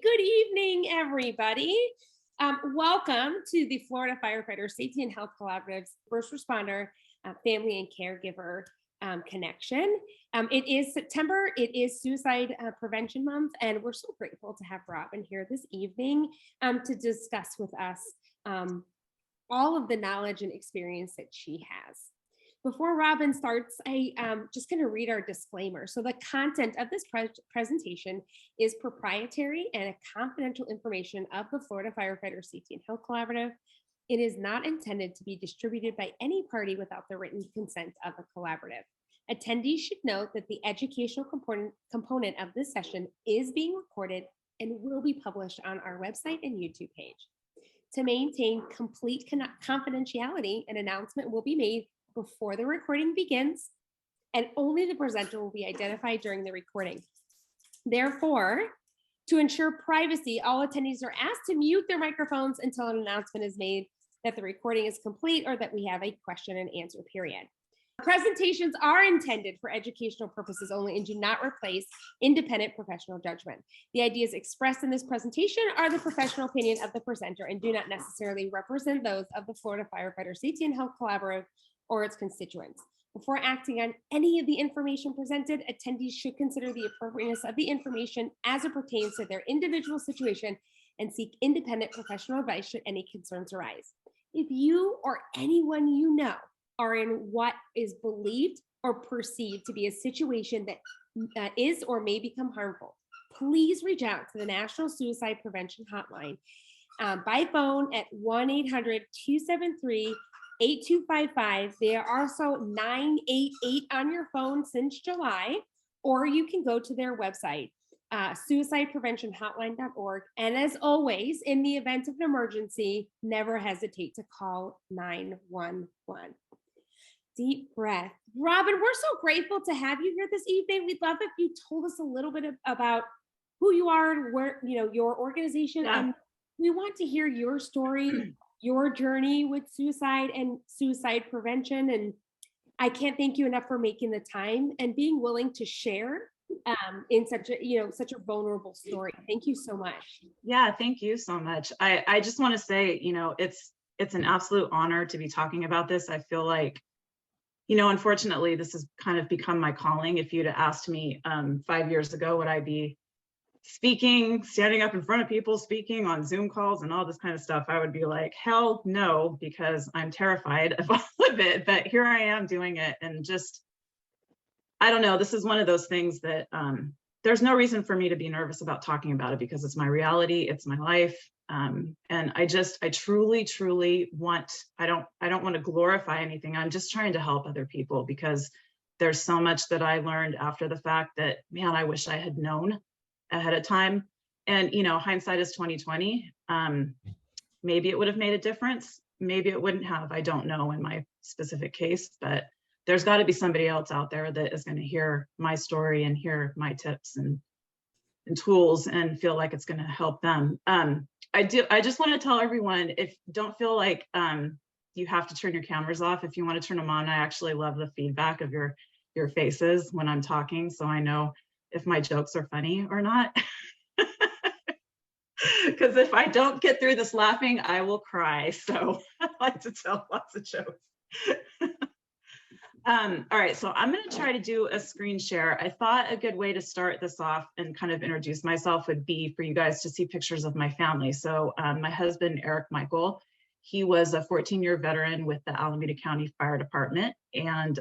Good evening, everybody. Welcome to the Florida Firefighters Safety and Health Collaborative's First Responder Family and Caregiver Connection. It is September. It is Suicide Prevention Month, and we're so grateful to have Robyn here this evening to discuss with us all of the knowledge and experience that she has. Before Robyn starts, I'm just going to read our disclaimer. So the content of this presentation is proprietary and confidential information of the Florida Firefighters Safety and Health Collaborative. It is not intended to be distributed by any party without the written consent of the collaborative. Attendees should note that the educational component of this session is being recorded and will be published on our website and YouTube page. To maintain complete confidentiality, an announcement will be made before the recording begins, and only the presenter will be identified during the recording. Therefore, to ensure privacy, all attendees are asked to mute their microphones until an announcement is made that the recording is complete or that we have a question and answer period. Presentations are intended for educational purposes only and do not replace independent professional judgment. The ideas expressed in this presentation are the professional opinion of the presenter and do not necessarily represent those of the Florida Firefighters Safety and Health Collaborative or its constituents. Before acting on any of the information presented, attendees should consider the appropriateness of the information as it pertains to their individual situation and seek independent professional advice should any concerns arise. If you or anyone you know are in what is believed or perceived to be a situation that is or may become harmful, please reach out to the National Suicide Prevention Hotline by phone at 1-800-273-8255. They are also 988 on your phone since July, or you can go to their website, suicidepreventionhotline.org. And as always, in the event of an emergency, never hesitate to call 911. Deep breath. Robyn, we're so grateful to have you here this evening. We'd love if you told us a little bit about who you are and where, your organization. Yeah. And we want to hear your story, your journey with suicide and suicide prevention. And I can't thank you enough for making the time and being willing to share in such a vulnerable story. Thank you so much. Yeah, thank you so much. I just want to say, it's an absolute honor to be talking about this. I feel like, unfortunately, this has kind of become my calling. If you'd have asked me 5 years ago, would I be speaking, standing up in front of people, speaking on Zoom calls and all this kind of stuff, I would be like, hell no, because I'm terrified of all of it. But here I am doing it. And just, I don't know, this is one of those things that there's no reason for me to be nervous about talking about it because it's my reality, it's my life. And I truly want, I don't want to glorify anything. I'm just trying to help other people because there's so much that I learned after the fact that, man, I wish I had known ahead of time. And, hindsight is 2020. Maybe it would have made a difference. Maybe it wouldn't have. I don't know in my specific case, but there's got to be somebody else out there that is going to hear my story and hear my tips and tools and feel like it's going to help them. I just want to tell everyone, don't feel like you have to turn your cameras off. If you want to turn them on, I actually love the feedback of your faces when I'm talking, so I know if my jokes are funny or not. Because if I don't get through this laughing, I will cry. So I like to tell lots of jokes. All right, so I'm going to try to do a screen share. I thought a good way to start this off and kind of introduce myself would be for you guys to see pictures of my family. So my husband, Eric Mikel, he was a 14-year veteran with the Alameda County Fire Department, and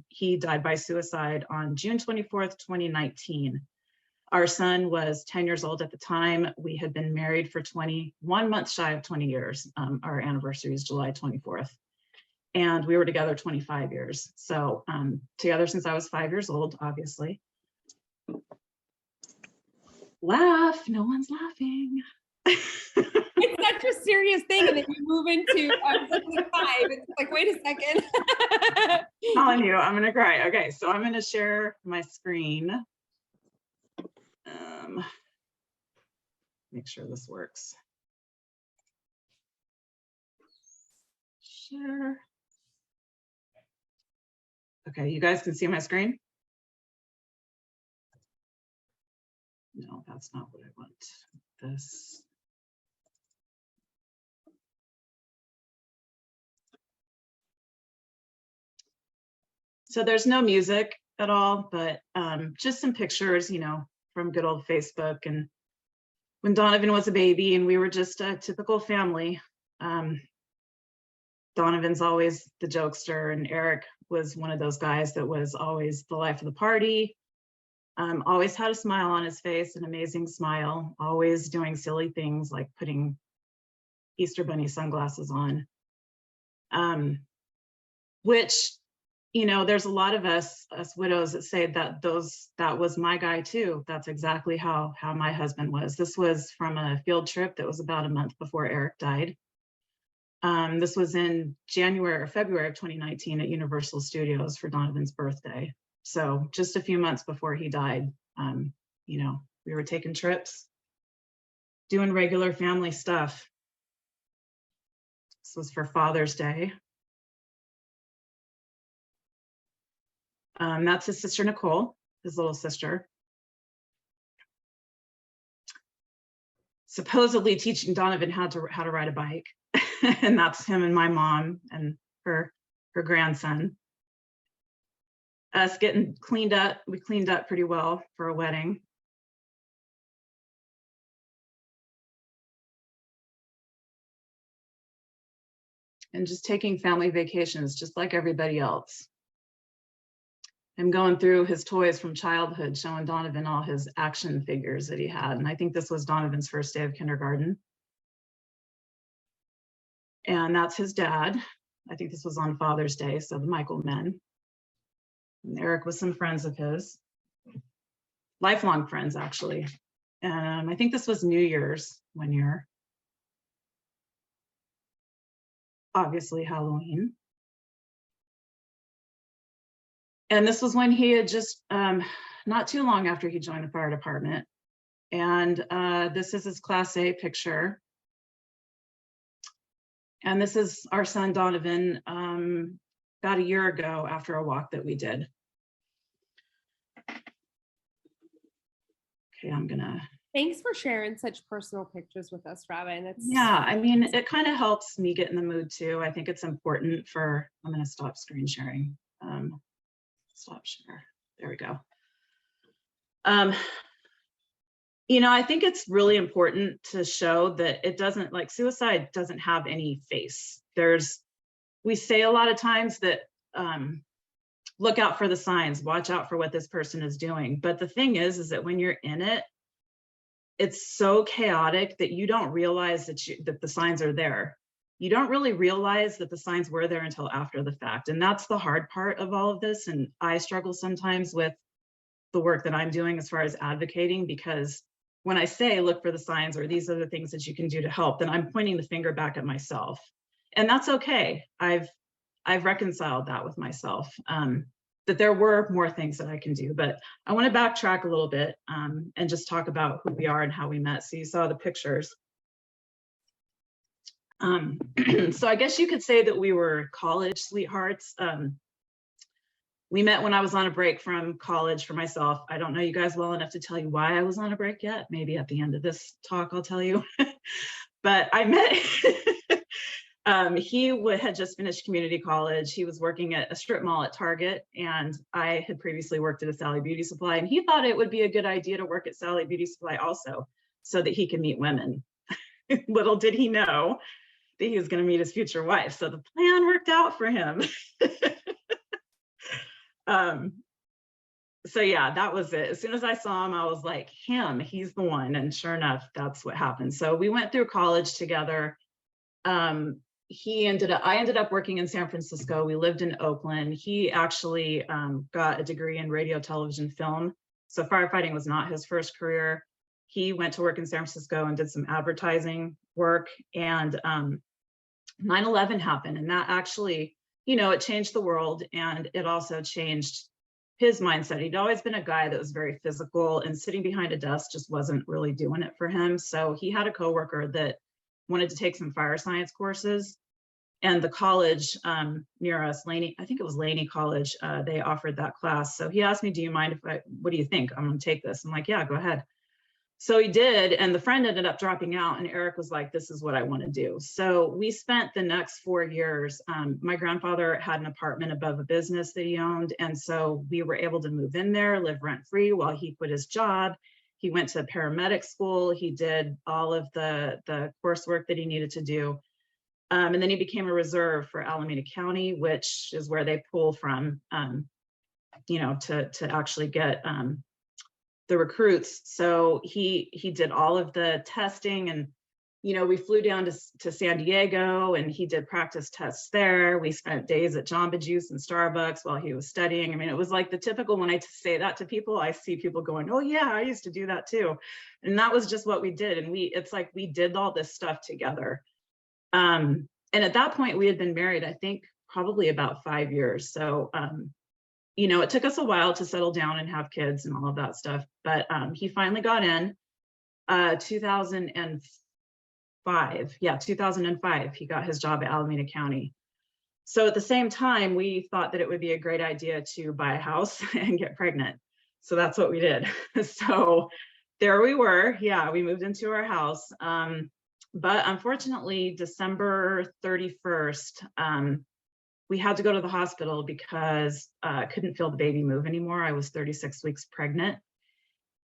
he died by suicide on June 24th, 2019. Our son was 10 years old at the time. We had been married for 21 months shy of 20 years. Our anniversary is July 24th. And we were together 25 years. So together since I was 5 years old, obviously. Laugh, no one's laughing. It's such a serious thing, and then you move into five. It's like, wait a second. I'm telling you, I'm gonna cry. Okay, so I'm gonna share my screen. Make sure this works. Share. Okay, you guys can see my screen? No, that's not what I want. This. So there's no music at all, but just some pictures, you know, from good old Facebook. And when Donovan was a baby and we were just a typical family, Donovan's always the jokester, and Eric was one of those guys that was always the life of the party. Always had a smile on his face, an amazing smile, always doing silly things like putting Easter Bunny sunglasses on. Which, you know, there's a lot of us widows that say that that was my guy too. That's exactly how my husband was. This was from a field trip that was about a month before Eric died. This was in January or February of 2019 at Universal Studios for Donovan's birthday. So just a few months before he died, you know, we were taking trips, doing regular family stuff. This was for Father's Day. That's his sister, Nicole, his little sister. Supposedly teaching Donovan how to ride a bike. And that's him and my mom and her grandson. Us getting cleaned up. We cleaned up pretty well for a wedding. And just taking family vacations, just like everybody else. I'm going through his toys from childhood, showing Donovan all his action figures that he had. And I think this was Donovan's first day of kindergarten. And that's his dad. I think this was on Father's Day, so the Mikel men. And Eric was some friends of his, lifelong friends actually. And I think this was New Year's one year. Obviously Halloween. And this was when he had just, not too long after he joined the fire department. And this is his Class A picture. And this is our son Donovan about a year ago after a walk that we did. Okay, I'm gonna. Thanks for sharing such personal pictures with us, Robyn. It's yeah, I mean, it kind of helps me get in the mood too. I think it's important for, I'm gonna stop screen sharing. Stop share, there we go. You know, I think it's really important to show that it doesn't, like, suicide doesn't have any face. We say a lot of times that look out for the signs, watch out for what this person is doing. But the thing is that when you're in it, it's so chaotic that you don't realize that the signs are there. You don't really realize that the signs were there until after the fact. And that's the hard part of all of this. And I struggle sometimes with the work that I'm doing as far as advocating, because when I say look for the signs or these are the things that you can do to help, then I'm pointing the finger back at myself. And that's okay. I've reconciled that with myself, that there were more things that I can do. But I want to backtrack a little bit and just talk about who we are and how we met. So you saw the pictures. So I guess you could say that we were college sweethearts. We met when I was on a break from college for myself. I don't know you guys well enough to tell you why I was on a break yet. Maybe at the end of this talk, I'll tell you. But I met, he had just finished community college. He was working at a strip mall at Target, and I had previously worked at a Sally Beauty Supply, and he thought it would be a good idea to work at Sally Beauty Supply also, so that he could meet women. Little did he know that he was going to meet his future wife. So the plan worked out for him. So yeah, that was it. As soon as I saw him, I was like, he's the one. And sure enough, that's what happened. So we went through college together. I ended up working in San Francisco. We lived in Oakland. He actually got a degree in radio, television, film. So firefighting was not his first career. He went to work in San Francisco and did some advertising work. And 9/11 happened, and that actually, you know, it changed the world, and it also changed his mindset. He'd always been a guy that was very physical, and sitting behind a desk just wasn't really doing it for him. So he had a coworker that wanted to take some fire science courses, and the college near us, Laney, I think it was Laney College, they offered that class. So he asked me, do you mind if what do you think? I'm gonna take this. I'm like, yeah, go ahead. So he did, and the friend ended up dropping out, and Eric was like, this is what I want to do. So we spent the next 4 years. My grandfather had an apartment above a business that he owned, and so we were able to move in there, live rent-free while he quit his job. He went to paramedic school. He did all of the coursework that he needed to do. And then he became a reserve for Alameda County, which is where they pull from, to actually get the recruits. So he did all of the testing, and we flew down to San Diego, and he did practice tests there. We spent days at Jamba Juice and Starbucks while he was studying. I mean, it was like the typical, when I say that to people, I see people going, oh yeah, I used to do that too. And that was just what we did. And it's like we did all this stuff together. And at that point we had been married, I think probably about 5 years. So it took us a while to settle down and have kids and all of that stuff, but he finally got in 2005. Yeah, 2005, he got his job at Alameda County. So at the same time, we thought that it would be a great idea to buy a house and get pregnant. So that's what we did. So there we were. Yeah, we moved into our house. But unfortunately, December 31st, we had to go to the hospital because I couldn't feel the baby move anymore. I was 36 weeks pregnant.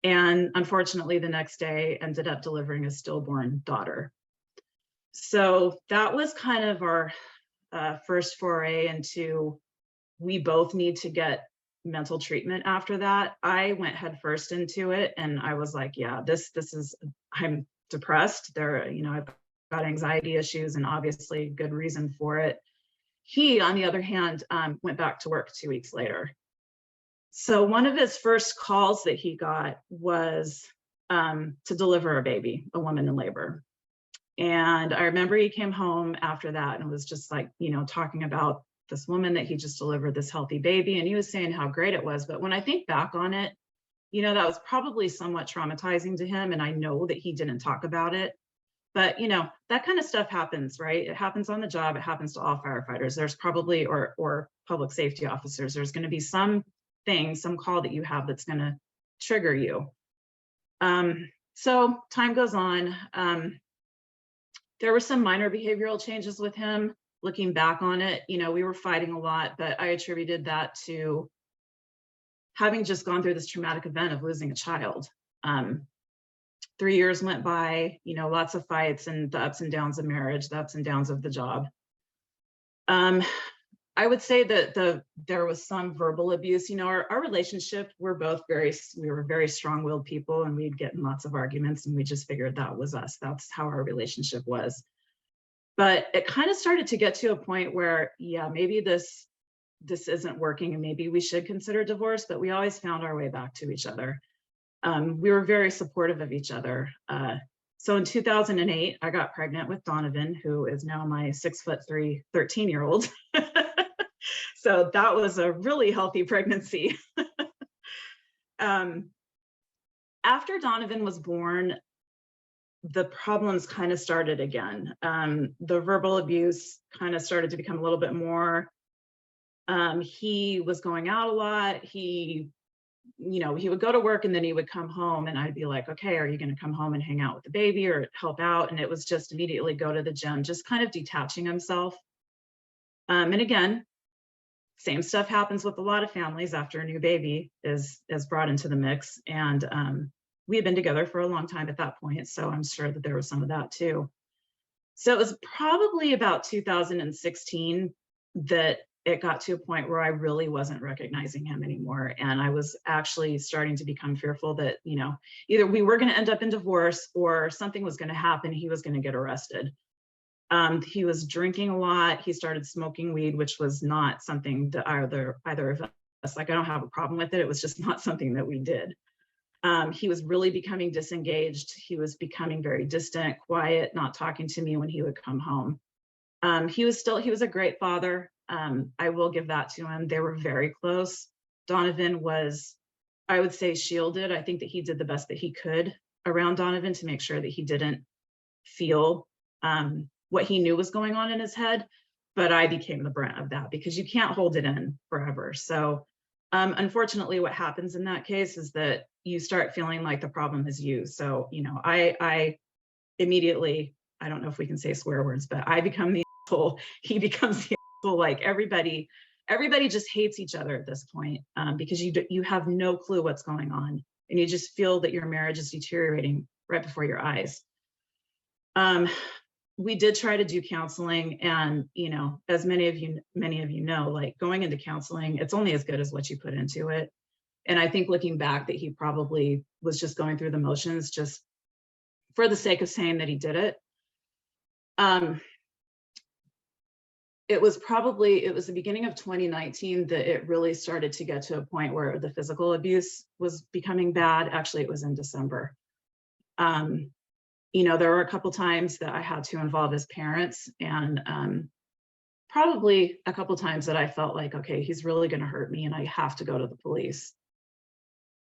And unfortunately, the next day ended up delivering a stillborn daughter. So that was kind of our first foray into, we both need to get mental treatment after that. I went headfirst into it, and I was like, yeah, this is, I'm depressed. I've got anxiety issues, and obviously good reason for it. He, on the other hand, went back to work 2 weeks later. So one of his first calls that he got was to deliver a baby, a woman in labor. And I remember he came home after that and was just like, talking about this woman that he just delivered this healthy baby. And he was saying how great it was. But when I think back on it, that was probably somewhat traumatizing to him. And I know that he didn't talk about it. But, that kind of stuff happens, right? It happens on the job. It happens to all firefighters. There's probably, or public safety officers, there's going to be some call that you have that's going to trigger you. So time goes on. There were some minor behavioral changes with him. Looking back on it, we were fighting a lot, but I attributed that to having just gone through this traumatic event of losing a child. 3 years went by, lots of fights and the ups and downs of marriage, the ups and downs of the job. I would say that there was some verbal abuse. Our relationship, we were very strong-willed people, and we'd get in lots of arguments, and we just figured that was us. That's how our relationship was. But it kind of started to get to a point where, yeah, maybe this isn't working, and maybe we should consider divorce, but we always found our way back to each other. We were very supportive of each other. So in 2008, I got pregnant with Donovan, who is now my 6'3", 13-year-old. So that was a really healthy pregnancy. After Donovan was born, the problems kind of started again. The verbal abuse kind of started to become a little bit more. He was going out a lot. He would go to work, and then he would come home, and I'd be like, okay, are you going to come home and hang out with the baby or help out? And it was just immediately go to the gym, just kind of detaching himself. And again, same stuff happens with a lot of families after a new baby is brought into the mix. And we had been together for a long time at that point, so I'm sure that there was some of that too. So it was probably about 2016 that it got to a point where I really wasn't recognizing him anymore. And I was actually starting to become fearful that, either we were going to end up in divorce or something was going to happen. He was going to get arrested. He was drinking a lot. He started smoking weed, which was not something that either of us, like, I don't have a problem with it. It was just not something that we did. He was really becoming disengaged. He was becoming very distant, quiet, not talking to me when he would come home. He was a great father. I will give that to him. They were very close. Donovan was, I would say, shielded. I think that he did the best that he could around Donovan to make sure that he didn't feel what he knew was going on in his head. But I became the brunt of that because you can't hold it in forever. So unfortunately, what happens in that case is that, you start feeling like the problem is you. So, you know, I immediately, I don't know if we can say swear words, but I become the asshole. He becomes the asshole. Like everybody just hates each other at this point, because you have no clue what's going on, and you just feel that your marriage is deteriorating right before your eyes. We did try to do counseling, and, you know, as many of you know, like going into counseling, it's only as good as what you put into it. And I think looking back that he probably was just going through the motions just for the sake of saying that he did it. It was the beginning of 2019 that it really started to get to a point where the physical abuse was becoming bad. Actually, it was in December. You know, there were a couple times that I had to involve his parents, and probably a couple times that I felt like, okay, he's really going to hurt me and I have to go to the police.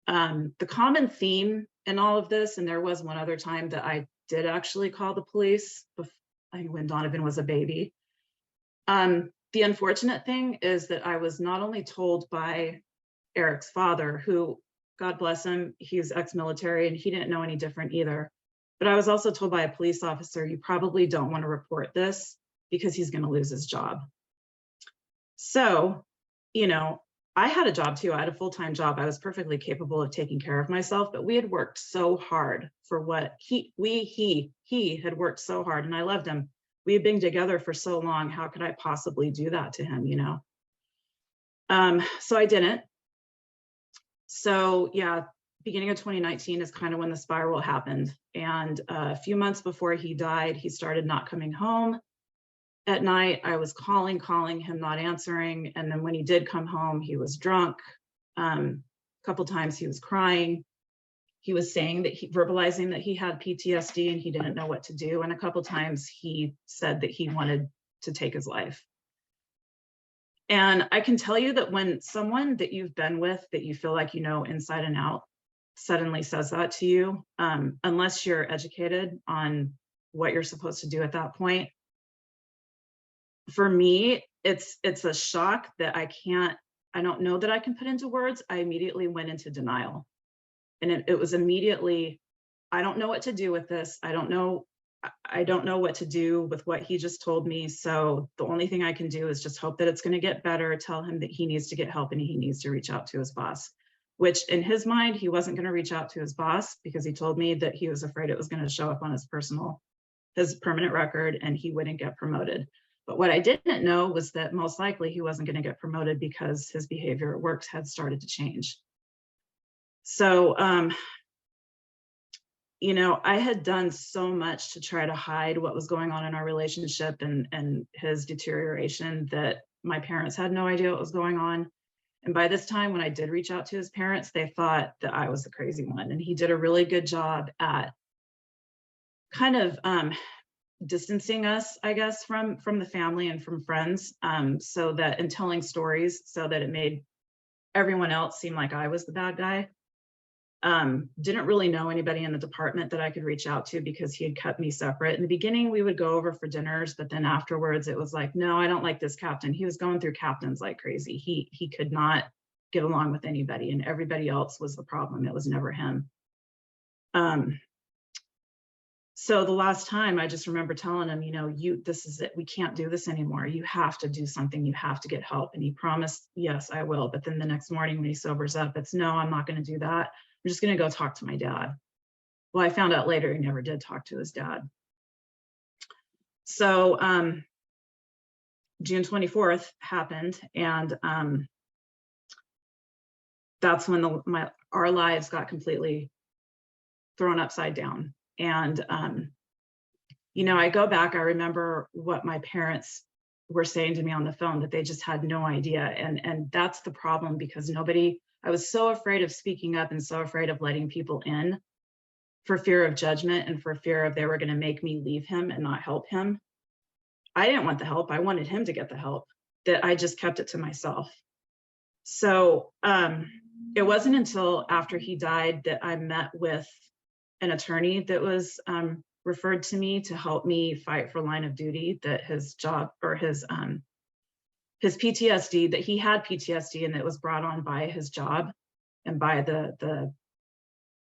The common theme in all of this, and there was one other time that I did actually call the police, I think when Donovan was a baby. The unfortunate thing is that I was not only told by Eric's father, who, God bless him, he's ex-military and he didn't know any different either, but I was also told by a police officer, you probably don't want to report this because he's going to lose his job. So, you know, I had a job too. I had a full-time job. I was perfectly capable of taking care of myself, but we had worked so hard for what he had worked so hard, and I loved him. We had been together for so long. How could I possibly do that to him, you know? So I didn't. So yeah, beginning of 2019 is kind of when the spiral happened. And a few months before he died, he started not coming home at night. I was calling him, not answering. And then when he did come home, he was drunk. A couple times he was crying. He was saying that verbalizing that he had PTSD and he didn't know what to do. And a couple times he said that he wanted to take his life. And I can tell you that when someone that you've been with, that you feel like you know inside and out, suddenly says that to you, unless you're educated on what you're supposed to do at that point, for me, it's a shock that I don't know that I can put into words. I immediately went into denial. And it was immediately, I don't know what to do with this. I don't know what to do with what he just told me. So the only thing I can do is just hope that it's going to get better, tell him that he needs to get help and he needs to reach out to his boss, which in his mind, he wasn't going to reach out to his boss because he told me that he was afraid it was going to show up on his permanent record and he wouldn't get promoted. But what I didn't know was that most likely he wasn't going to get promoted because his behavior at work had started to change. So, you know, I had done so much to try to hide what was going on in our relationship and his deterioration that my parents had no idea what was going on. And by this time, when I did reach out to his parents, they thought that I was the crazy one. And he did a really good job at kind of distancing us, I guess, from the family and from friends, so that, and telling stories so that it made everyone else seem like I was the bad guy. Didn't really know anybody in the department that I could reach out to because he had kept me separate. In the beginning, we would go over for dinners, but then afterwards it was like, no, I don't like this captain. He was going through captains like crazy. He could not get along with anybody, and everybody else was the problem. It was never him. So the last time I just remember telling him, you know, this is it. We can't do this anymore. You have to do something. You have to get help. And he promised, yes, I will. But then the next morning when he sobers up, it's no, I'm not going to do that. I'm just going to go talk to my dad. Well, I found out later he never did talk to his dad. So June 24th happened, and that's when our lives got completely thrown upside down. And you know, I go back, I remember what my parents were saying to me on the phone, that they just had no idea. And that's the problem, because I was so afraid of speaking up and so afraid of letting people in for fear of judgment and for fear of they were going to make me leave him and not help him. I didn't want the help. I wanted him to get the help, that I just kept it to myself. So it wasn't until after he died that I met with an attorney that was referred to me to help me fight for line of duty, that his job, or his PTSD, that he had PTSD and it was brought on by his job and by the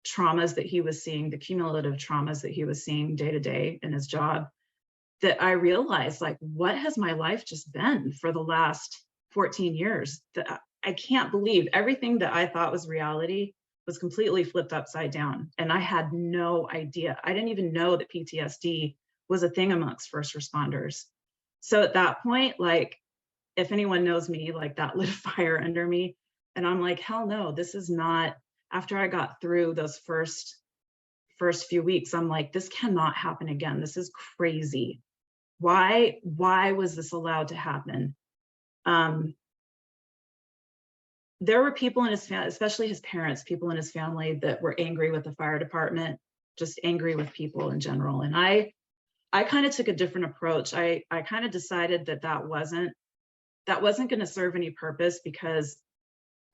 traumas that he was seeing, the cumulative traumas that he was seeing day to day in his job, that I realized, like, what has my life just been for the last 14 years? That I can't believe everything that I thought was reality was completely flipped upside down. And I had no idea. I didn't even know that PTSD was a thing amongst first responders. So at that point, like, if anyone knows me, like, that lit a fire under me. And I'm like, hell no, this is not, after I got through those first few weeks, I'm like, this cannot happen again. This is crazy. Why was this allowed to happen? There were people in his family, especially his parents, people in his family that were angry with the fire department, just angry with people in general. And I kind of took a different approach. I kind of decided that wasn't going to serve any purpose, because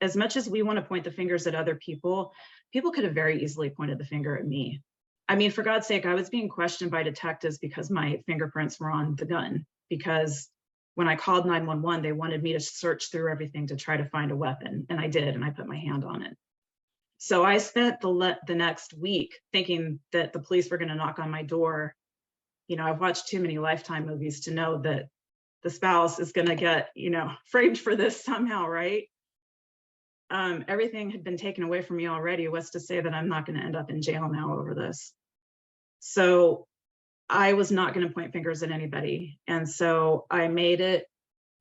as much as we want to point the fingers at other people, people could have very easily pointed the finger at me. I mean, for God's sake, I was being questioned by detectives because my fingerprints were on the gun, because when I called 911, they wanted me to search through everything to try to find a weapon. And I did, and I put my hand on it. So I spent the next week thinking that the police were going to knock on my door. You know, I've watched too many Lifetime movies to know that the spouse is going to get, you know, framed for this somehow, right? Everything had been taken away from me already. What's to say that I'm not going to end up in jail now over this? So I was not going to point fingers at anybody. And so I made it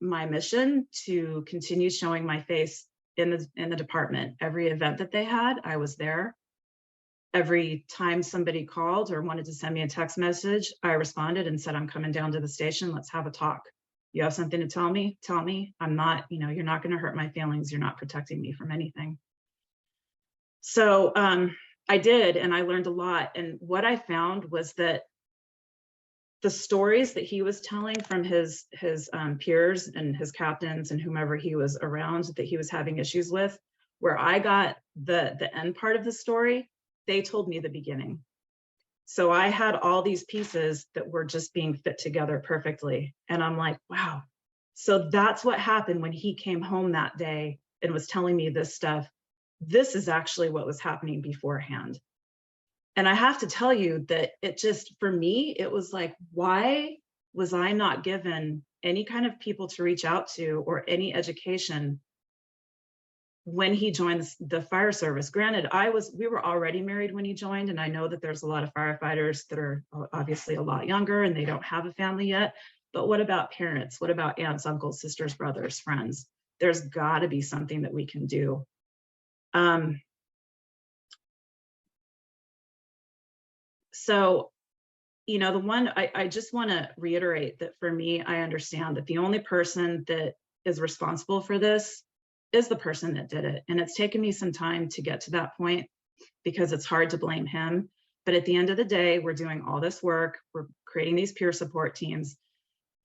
my mission to continue showing my face in the department. Every event that they had, I was there. Every time somebody called or wanted to send me a text message, I responded and said, I'm coming down to the station. Let's have a talk. You have something to tell me? Tell me. I'm not, you know, you're not going to hurt my feelings. You're not protecting me from anything. So I did, and I learned a lot. And what I found was that the stories that he was telling from his peers and his captains and whomever he was around that he was having issues with, where I got the end part of the story, they told me the beginning. So I had all these pieces that were just being fit together perfectly. And I'm like, wow. So that's what happened when he came home that day and was telling me this stuff. This is actually what was happening beforehand. And I have to tell you that it just, for me, it was like, why was I not given any kind of people to reach out to or any education when he joined the fire service? Granted, we were already married when he joined, and I know that there's a lot of firefighters that are obviously a lot younger and they don't have a family yet. But what about parents? What about aunts, uncles, sisters, brothers, friends? There's got to be something that we can do. So, you know, I just want to reiterate that for me, I understand that the only person that is responsible for this is the person that did it. And it's taken me some time to get to that point because it's hard to blame him. But at the end of the day, we're doing all this work. We're creating these peer support teams.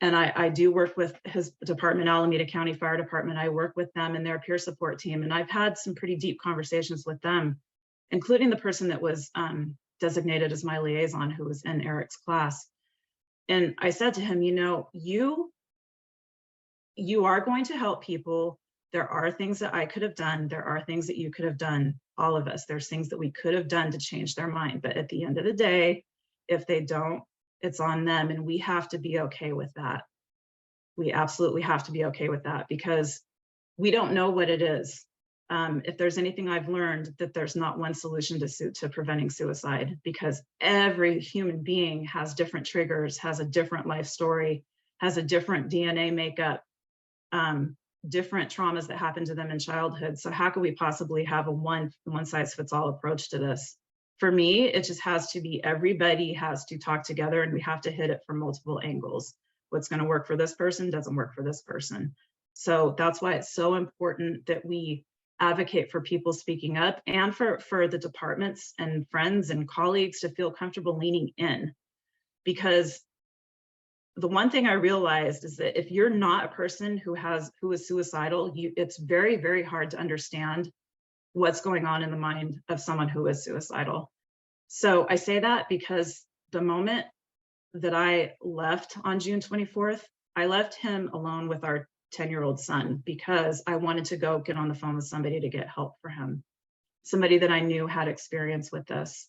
And I do work with his department, Alameda County Fire Department. I work with them and their peer support team. And I've had some pretty deep conversations with them, including the person that was designated as my liaison, who was in Eric's class. And I said to him, you know, you are going to help people. There are things that I could have done. There are things that you could have done, all of us. There's things that we could have done to change their mind. But at the end of the day, if they don't, it's on them. And we have to be okay with that. We absolutely have to be okay with that, because we don't know what it is. If there's anything I've learned, that there's not one solution to preventing suicide, because every human being has different triggers, has a different life story, has a different DNA makeup, different traumas that happened to them in childhood. So how could we possibly have a one size fits all approach to this? For me, it just has to be, everybody has to talk together and we have to hit it from multiple angles. What's going to work for this person doesn't work for this person. So that's why it's so important that we advocate for people speaking up, and for the departments and friends and colleagues to feel comfortable leaning in. Because the one thing I realized is that if you're not a person who is suicidal, it's very, very hard to understand what's going on in the mind of someone who is suicidal. So I say that because the moment that I left on June 24th, I left him alone with our 10-year-old son because I wanted to go get on the phone with somebody to get help for him. somebody that I knew had experience with this.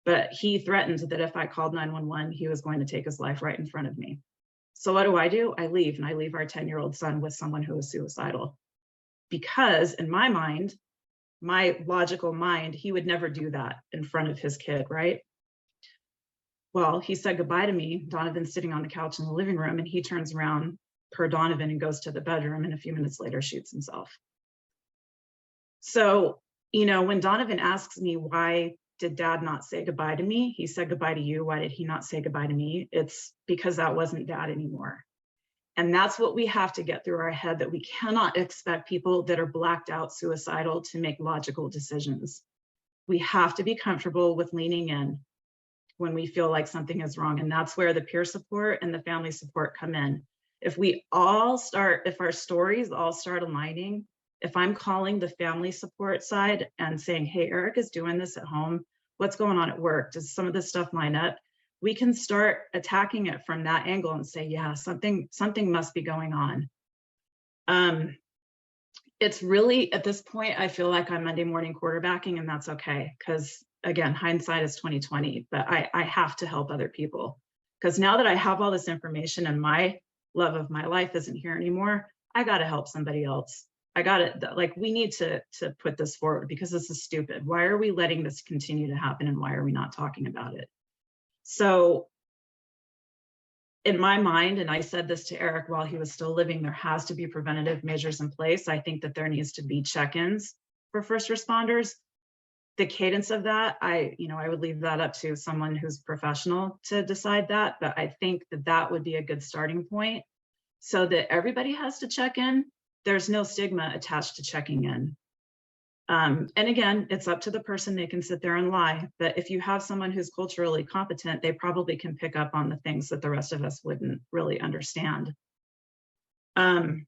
But he threatened that if I called 911, he was going to take his life right in front of me. So what do? I leave, and I leave our 10-year-old son with someone who is suicidal. Because in my mind, my logical mind, he would never do that in front of his kid, right? Well, he said goodbye to me. Donovan's sitting on the couch in the living room, and he turns around per Donovan and goes to the bedroom, and a few minutes later shoots himself. So, you know, when Donovan asks me, why did dad not say goodbye to me? He said goodbye to you. Why did he not say goodbye to me? It's because that wasn't dad anymore. And that's what we have to get through our head, that we cannot expect people that are blacked out suicidal to make logical decisions. We have to be comfortable with leaning in when we feel like something is wrong. And that's where the peer support and the family support come in. If our stories all start aligning, if I'm calling the family support side and saying, hey, Eric is doing this at home, what's going on at work? Does some of this stuff line up? We can start attacking it from that angle and say, yeah, something must be going on. It's really, at this point, I feel like I'm Monday morning quarterbacking, and that's okay. Because again, hindsight is 2020, but I have to help other people. Because now that I have all this information and my love of my life isn't here anymore, I got to help somebody else. We need to put this forward, because this is stupid. Why are we letting this continue to happen, and why are we not talking about it? So in my mind, and I said this to Eric while he was still living, there has to be preventative measures in place. I think that there needs to be check-ins for first responders. The cadence of that, I would leave that up to someone who's professional to decide that, but I think that that would be a good starting point, so that everybody has to check in. There's no stigma attached to checking in. And again, it's up to the person. They can sit there and lie, but if you have someone who's culturally competent, they probably can pick up on the things that the rest of us wouldn't really understand. And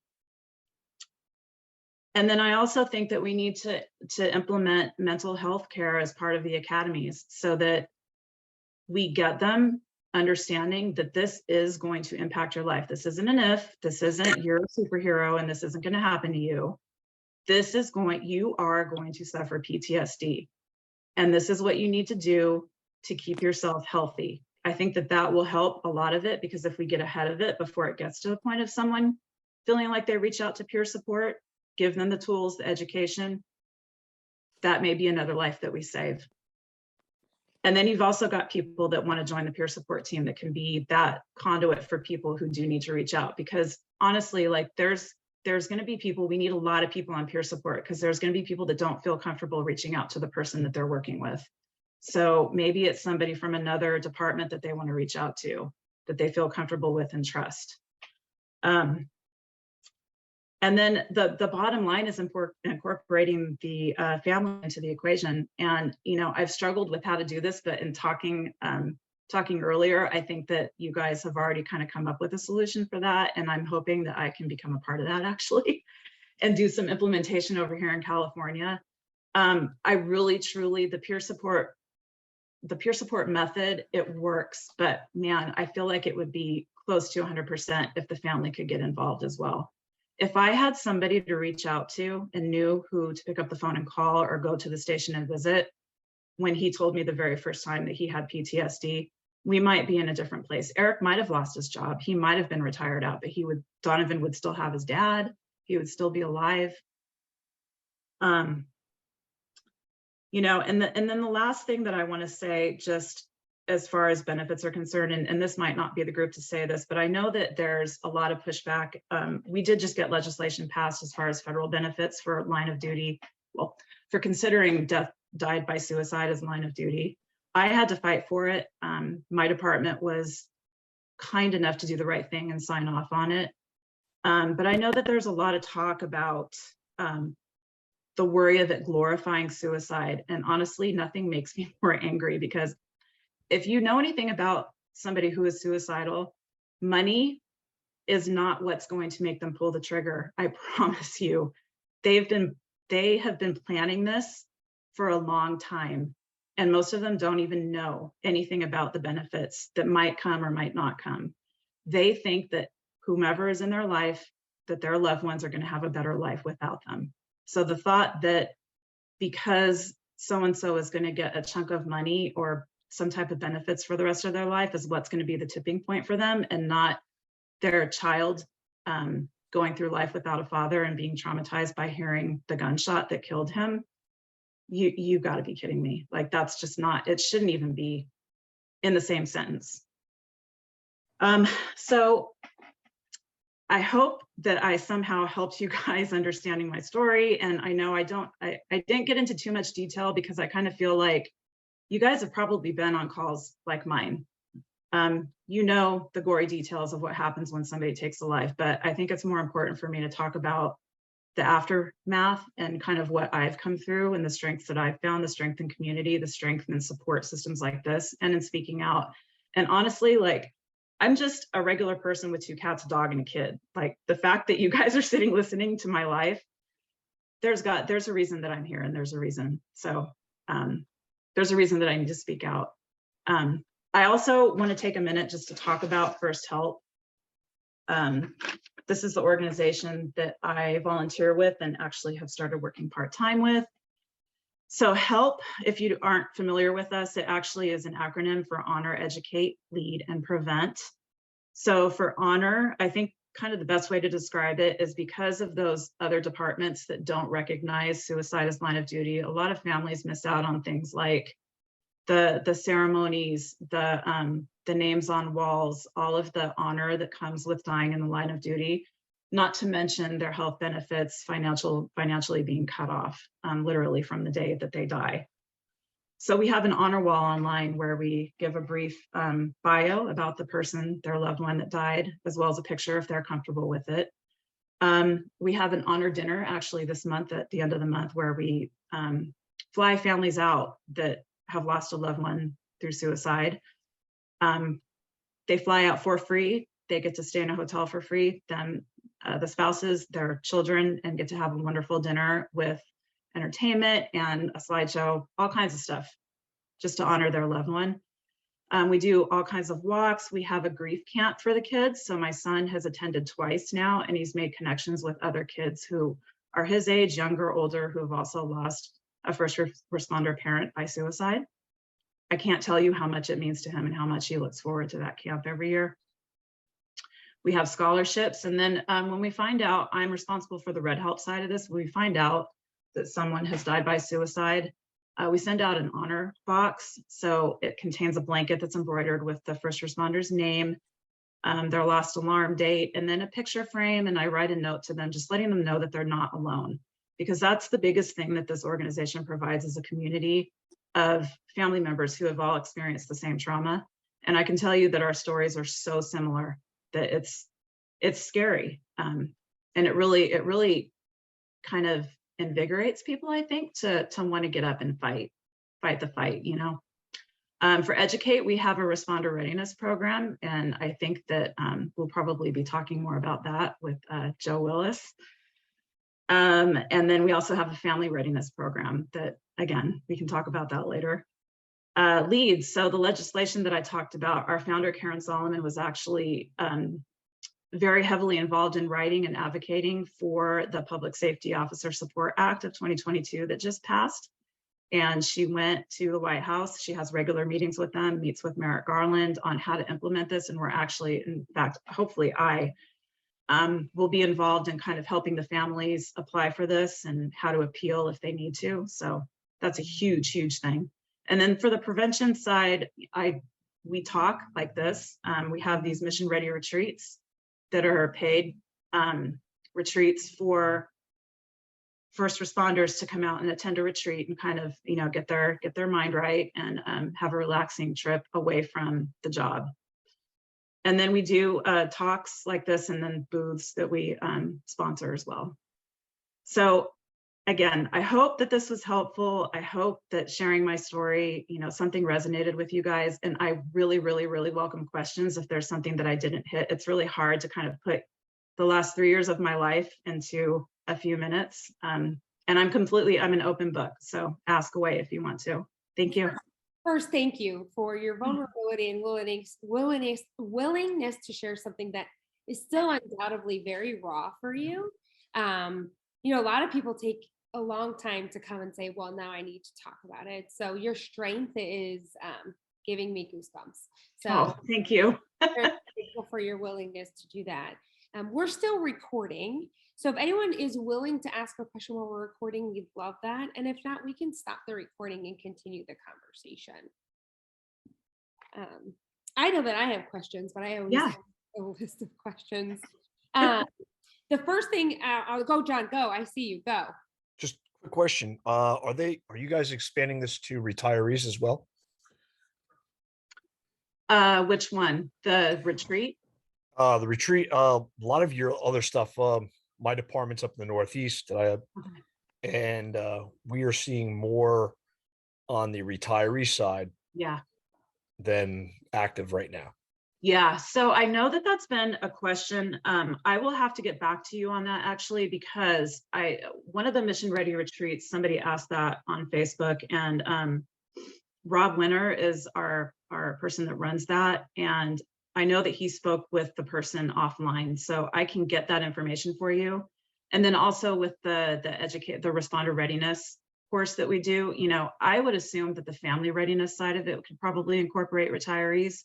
then I also think that we need to implement mental health care as part of the academies, so that we get them understanding that this is going to impact your life. This isn't an if, this isn't you're a superhero and this isn't going to happen to you. You are going to suffer PTSD. And this is what you need to do to keep yourself healthy. I think that that will help a lot of it, because if we get ahead of it before it gets to the point of someone feeling like they reach out to peer support, give them the tools, the education, that may be another life that we save. And then you've also got people that want to join the peer support team that can be that conduit for people who do need to reach out. Because honestly, like there's going to be people, we need a lot of people on peer support, because there's going to be people that don't feel comfortable reaching out to the person that they're working with. So maybe it's somebody from another department that they want to reach out to, that they feel comfortable with and trust. And then the bottom line is incorporating the family into the equation. And, I've struggled with how to do this, but in talking earlier, I think that you guys have already kind of come up with a solution for that. And I'm hoping that I can become a part of that actually, and do some implementation over here in California. I really, truly, the peer support method, it works, but man, I feel like it would be close to 100% if the family could get involved as well. If I had somebody to reach out to and knew who to pick up the phone and call or go to the station and visit, when he told me the very first time that he had PTSD, we might be in a different place. Eric might have lost his job. He might have been retired out, but Donovan would still have his dad. He would still be alive. And then the last thing that I want to say, just as far as benefits are concerned, and this might not be the group to say this, but I know that there's a lot of pushback. We did just get legislation passed as far as federal benefits for line of duty, well, for considering died by suicide as line of duty. I had to fight for it. My department was kind enough to do the right thing and sign off on it. But I know that there's a lot of talk about the worry of it glorifying suicide. And honestly, nothing makes me more angry, because if you know anything about somebody who is suicidal, money is not what's going to make them pull the trigger. I promise you, they have been planning this for a long time. And most of them don't even know anything about the benefits that might come or might not come. They think that whomever is in their life, that their loved ones are going to have a better life without them. So the thought that because so-and-so is going to get a chunk of money or some type of benefits for the rest of their life is what's going to be the tipping point for them, and not their child going through life without a father and being traumatized by hearing the gunshot that killed him. You got to be kidding me. Like, that's just not, it shouldn't even be in the same sentence. So I hope that I somehow helped you guys understanding my story. And I know I didn't get into too much detail because I kind of feel like you guys have probably been on calls like mine. You know the gory details of what happens when somebody takes a life, but I think it's more important for me to talk about the aftermath and kind of what I've come through and the strengths that I've found, the strength in community, the strength in support systems like this, and in speaking out. And honestly, like, I'm just a regular person with 2 cats, a dog, and a kid. Like, the fact that you guys are sitting listening to my life, there's a reason that I'm here, and there's a reason. So there's a reason that I need to speak out. I also want to take a minute just to talk about H.E.L.P. This is the organization that I volunteer with and actually have started working part-time with. So H.E.L.P, if you aren't familiar with us, it actually is an acronym for Honor, Educate, Lead, and Prevent. So for honor, I think kind of the best way to describe it is because of those other departments that don't recognize suicide as line of duty, a lot of families miss out on things like the ceremonies, the names on walls, all of the honor that comes with dying in the line of duty, not to mention their health benefits financially being cut off, literally from the day that they die. So we have an honor wall online where we give a brief bio about the person, their loved one that died, as well as a picture if they're comfortable with it. We have an honor dinner actually this month at the end of the month where we fly families out that have lost a loved one through suicide. They fly out for free. They get to stay in a hotel for free. Then the spouses, their children, and get to have a wonderful dinner with entertainment and a slideshow, all kinds of stuff, just to honor their loved one. We do all kinds of walks. We have a grief camp for the kids. So my son has attended twice now, and he's made connections with other kids who are his age, younger, older, who have also lost a first responder parent by suicide. I can't tell you how much it means to him and how much he looks forward to that camp every year. We have scholarships. And then when we find out, I'm responsible for the Red Help side of this, when we find out that someone has died by suicide, we send out an honor box. So it contains a blanket that's embroidered with the first responder's name, their last alarm date, and then a picture frame. And I write a note to them, just letting them know that they're not alone, because that's the biggest thing that this organization provides, is a community of family members who have all experienced the same trauma. And I can tell you that our stories are so similar that it's scary. And it really kind of invigorates people, I think, to want to get up and fight the fight, you know. For Educate, we have a responder readiness program, and I think that we'll probably be talking more about that with Joe Willis. And then we also have a family readiness program that, again, we can talk about that later. Leads, so the legislation that I talked about, our founder, Karen Solomon, was actually very heavily involved in writing and advocating for the Public Safety Officer Support Act of 2022 that just passed. And she went to the White House. She has regular meetings with them, meets with Merrick Garland on how to implement this. And we're actually, in fact, hopefully I will be involved in kind of helping the families apply for this and how to appeal if they need to. So that's a huge, huge thing. And then for the prevention side, we talk like this. We have these mission ready retreats that are paid retreats for first responders to come out and attend a retreat and kind of, you know, get their mind right and have a relaxing trip away from the job. And then we do talks like this, and then booths that we sponsor as well. So again, I hope that this was helpful. I hope that sharing my story, you know, something resonated with you guys. And I really, really, really welcome questions if there's something that I didn't hit. It's really hard to kind of put the last 3 years of my life into a few minutes. And I'm an open book. So ask away if you want to. Thank you. First, thank you for your vulnerability and willingness to share something that is still undoubtedly very raw for you. You know, a lot of people take a long time to come and say, well, now I need to talk about it. So your strength is giving me goosebumps. So Oh, thank you. very grateful for your willingness to do that. We're still recording. So if anyone is willing to ask a question while we're recording, we'd love that. And if not, we can stop the recording and continue the conversation. I know that I have questions, but I always have a list of questions. The first thing, I'll go, John, go. I see you, go. Just a quick question. Are you guys expanding this to retirees as well? Which one? The retreat? The retreat, a lot of your other stuff, my department's up in the Northeast that I have, and we are seeing more on the retiree side Yeah. than active right now. Yeah, so I know that that's been a question. I will have to get back to you on that actually, because one of the Mission Ready retreats, somebody asked that on Facebook, and Rob Winter is our person that runs that. And I know that he spoke with the person offline, so I can get that information for you. And then also with the responder readiness course that we do, you know, I would assume that the family readiness side of it could probably incorporate retirees.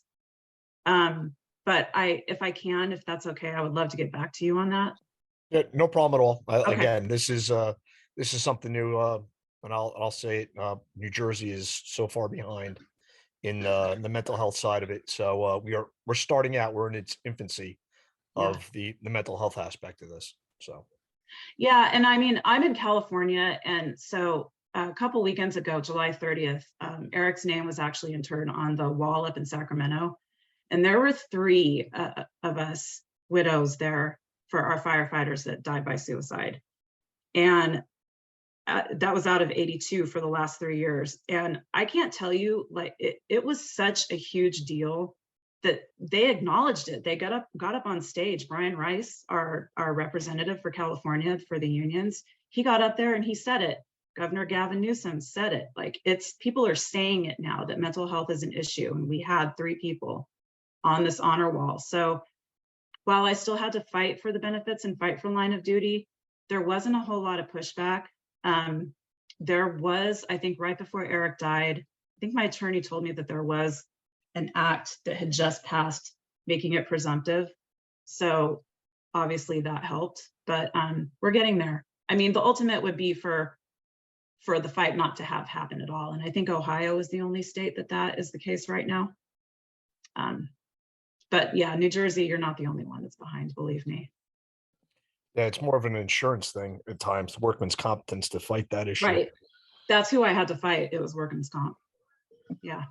But if that's okay, I would love to get back to you on that. Yeah, no problem at all. Okay. Again, this is something new, and I'll say it. New Jersey is so far behind in the mental health side of it. So we're starting out. We're in its infancy of the mental health aspect of this. So yeah, and I mean, I'm in California, and so a couple weekends ago, July 30th, Eric's name was actually interred on the wall up in Sacramento. And there were 3 of us widows there for our firefighters that died by suicide. And that was out of 82 for the last 3 years. And I can't tell you, like, it was such a huge deal that they acknowledged it. They got up on stage. Brian Rice, our representative for California for the unions, he got up there and he said it. Governor Gavin Newsom said it. Like, people are saying it now that mental health is an issue. And we had 3 people on this honor wall. So while I still had to fight for the benefits and fight for line of duty, there wasn't a whole lot of pushback. There was, I think right before Eric died, I think my attorney told me that there was an act that had just passed making it presumptive. So obviously that helped, but we're getting there. I mean, the ultimate would be for the fight not to have happen at all. And I think Ohio is the only state that is the case right now. But yeah, New Jersey, you're not the only one that's behind, believe me. yeah, it's more of an insurance thing at times, workman's competence to fight that issue. Right. That's who I had to fight. It was workman's comp. Yeah.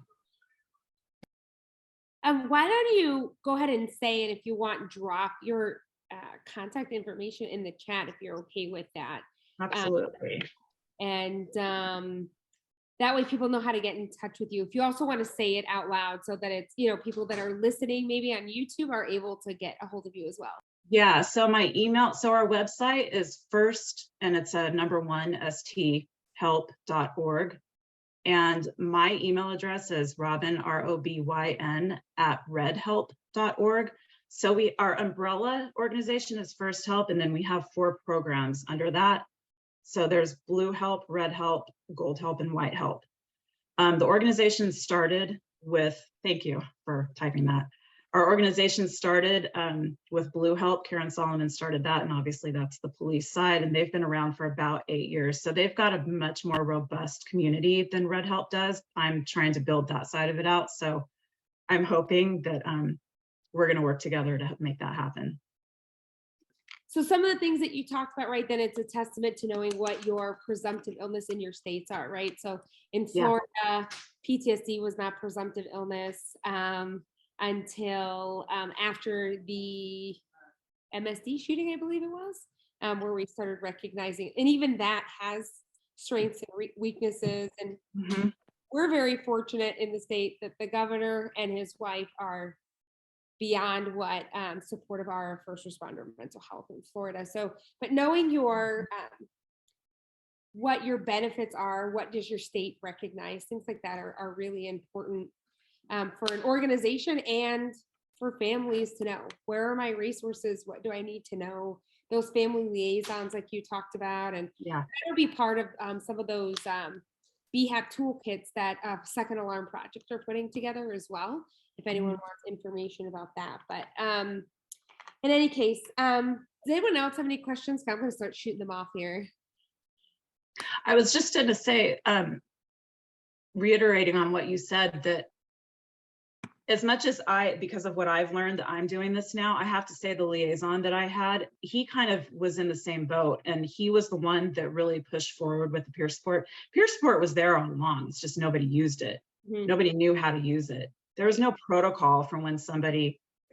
Why don't you go ahead and say it if you want, drop your contact information in the chat if you're okay with that. Absolutely. And that way people know how to get in touch with you. If you also want to say it out loud so that it's, you know, people that are listening maybe on YouTube are able to get a hold of you as well. Yeah, so my email, so our website is first, and it's a number 1, HELP.org. And my email address is Robyn, ROBYN, @redhelp.org. So our umbrella organization is First Help, and then we have 4 programs under that. So there's Blue Help, Red Help, Gold Help, and White Help. The organization started with, thank you for typing that. Our organization started with Blue Help. Karen Solomon started that, and obviously that's the police side, and they've been around for about 8 years. So they've got a much more robust community than Red Help does. I'm trying to build that side of it out. So I'm hoping that we're gonna work together to make that happen. So some of the things that you talked about, right, then it's a testament to knowing what your presumptive illness in your states are, right? So in Florida, PTSD was not presumptive illness until after the MSD shooting, I believe it was, where we started recognizing, and even that has strengths and weaknesses. And we're very fortunate in the state that the governor and his wife are beyond what supportive our first responder mental health in Florida. So, but knowing your what your benefits are, what does your state recognize, things like that are really important for an organization and for families to know. Where are my resources? What do I need to know those family liaisons like you talked about, and Yeah. that'll be part of some of those BHAP toolkits that Second Alarm Project are putting together as well, if anyone wants information about that. But in any case, does anyone else have any questions? I'm going to start shooting them off here. I was just going to say, reiterating on what you said, that as much as because of what I've learned that I'm doing this now, I have to say the liaison that I had, he kind of was in the same boat, and he was the one that really pushed forward with the peer support. Peer support was there all along. It's just nobody used it. Nobody knew how to use it. There was no protocol for when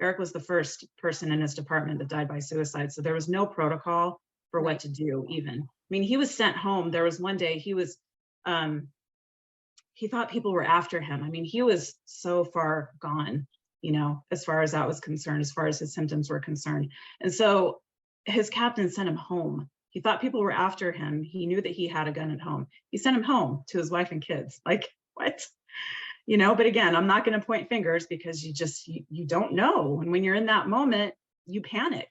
Eric was the first person in his department that died by suicide. So there was no protocol for what to do even. I mean, he was sent home. There was one day he thought people were after him. I mean, he was so far gone, as far as that was concerned, as far as his symptoms were concerned. And so his captain sent him home. He thought people were after him. He knew that he had a gun at home. He sent him home to his wife and kids. Like, what? But again, I'm not going to point fingers, because you don't know. And when you're in that moment, you panic.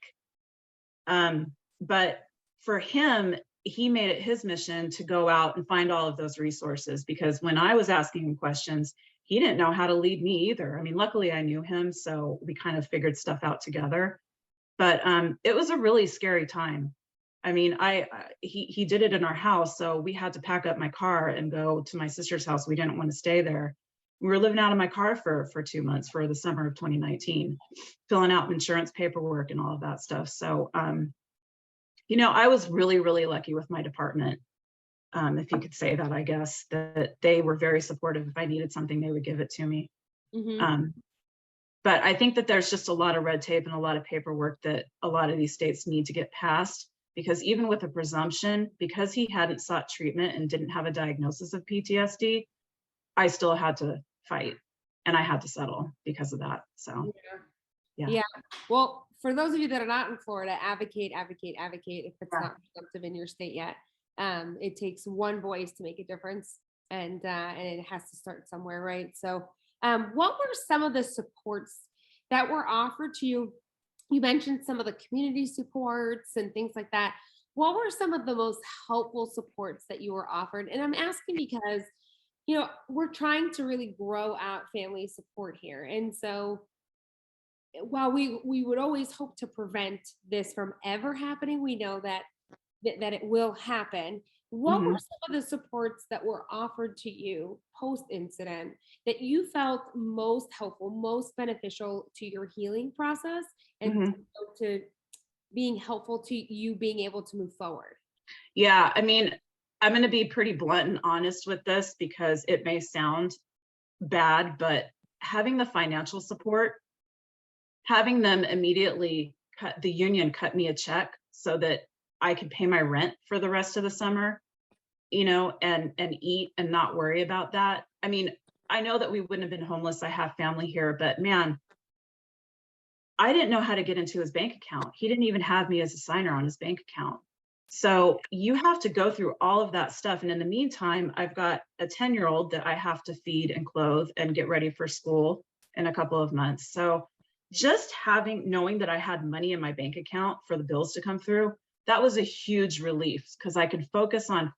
But for him, he made it his mission to go out and find all of those resources, because when I was asking him questions, he didn't know how to lead me either. I mean, luckily I knew him, so we kind of figured stuff out together. But it was a really scary time. I mean, he did it in our house, so we had to pack up my car and go to my sister's house. We didn't want to stay there. We were living out of my car for 2 months for the summer of 2019, filling out insurance paperwork and all of that stuff. So, I was really, really lucky with my department, if you could say that, I guess, that they were very supportive. If I needed something, they would give it to me. But I think that there's just a lot of red tape and a lot of paperwork that a lot of these states need to get past, because even with a presumption, because he hadn't sought treatment and didn't have a diagnosis of PTSD, I still had to fight, and I had to settle because of that. So, yeah. Well, for those of you that are not in Florida, advocate if it's not presumptive in your state yet. It takes one voice to make a difference, and it has to start somewhere, right? So what were some of the supports that were offered to you? You mentioned some of the community supports and things like that. What were some of the most helpful supports that you were offered? And I'm asking because, we're trying to really grow out family support here. And so while we would always hope to prevent this from ever happening, we know that it will happen. What were some of the supports that were offered to you post-incident that you felt most helpful, most beneficial to your healing process, and to being helpful to you being able to move forward? Yeah, I mean, I'm going to be pretty blunt and honest with this, because it may sound bad, but having the financial support, having them immediately the union cut me a check so that I could pay my rent for the rest of the summer, and eat and not worry about that. I mean, I know that we wouldn't have been homeless. I have family here, but man, I didn't know how to get into his bank account. He didn't even have me as a signer on his bank account. So you have to go through all of that stuff. And in the meantime, I've got a 10-year-old that I have to feed and clothe and get ready for school in a couple of months. So just knowing that I had money in my bank account for the bills to come through, that was a huge relief, because I could focus on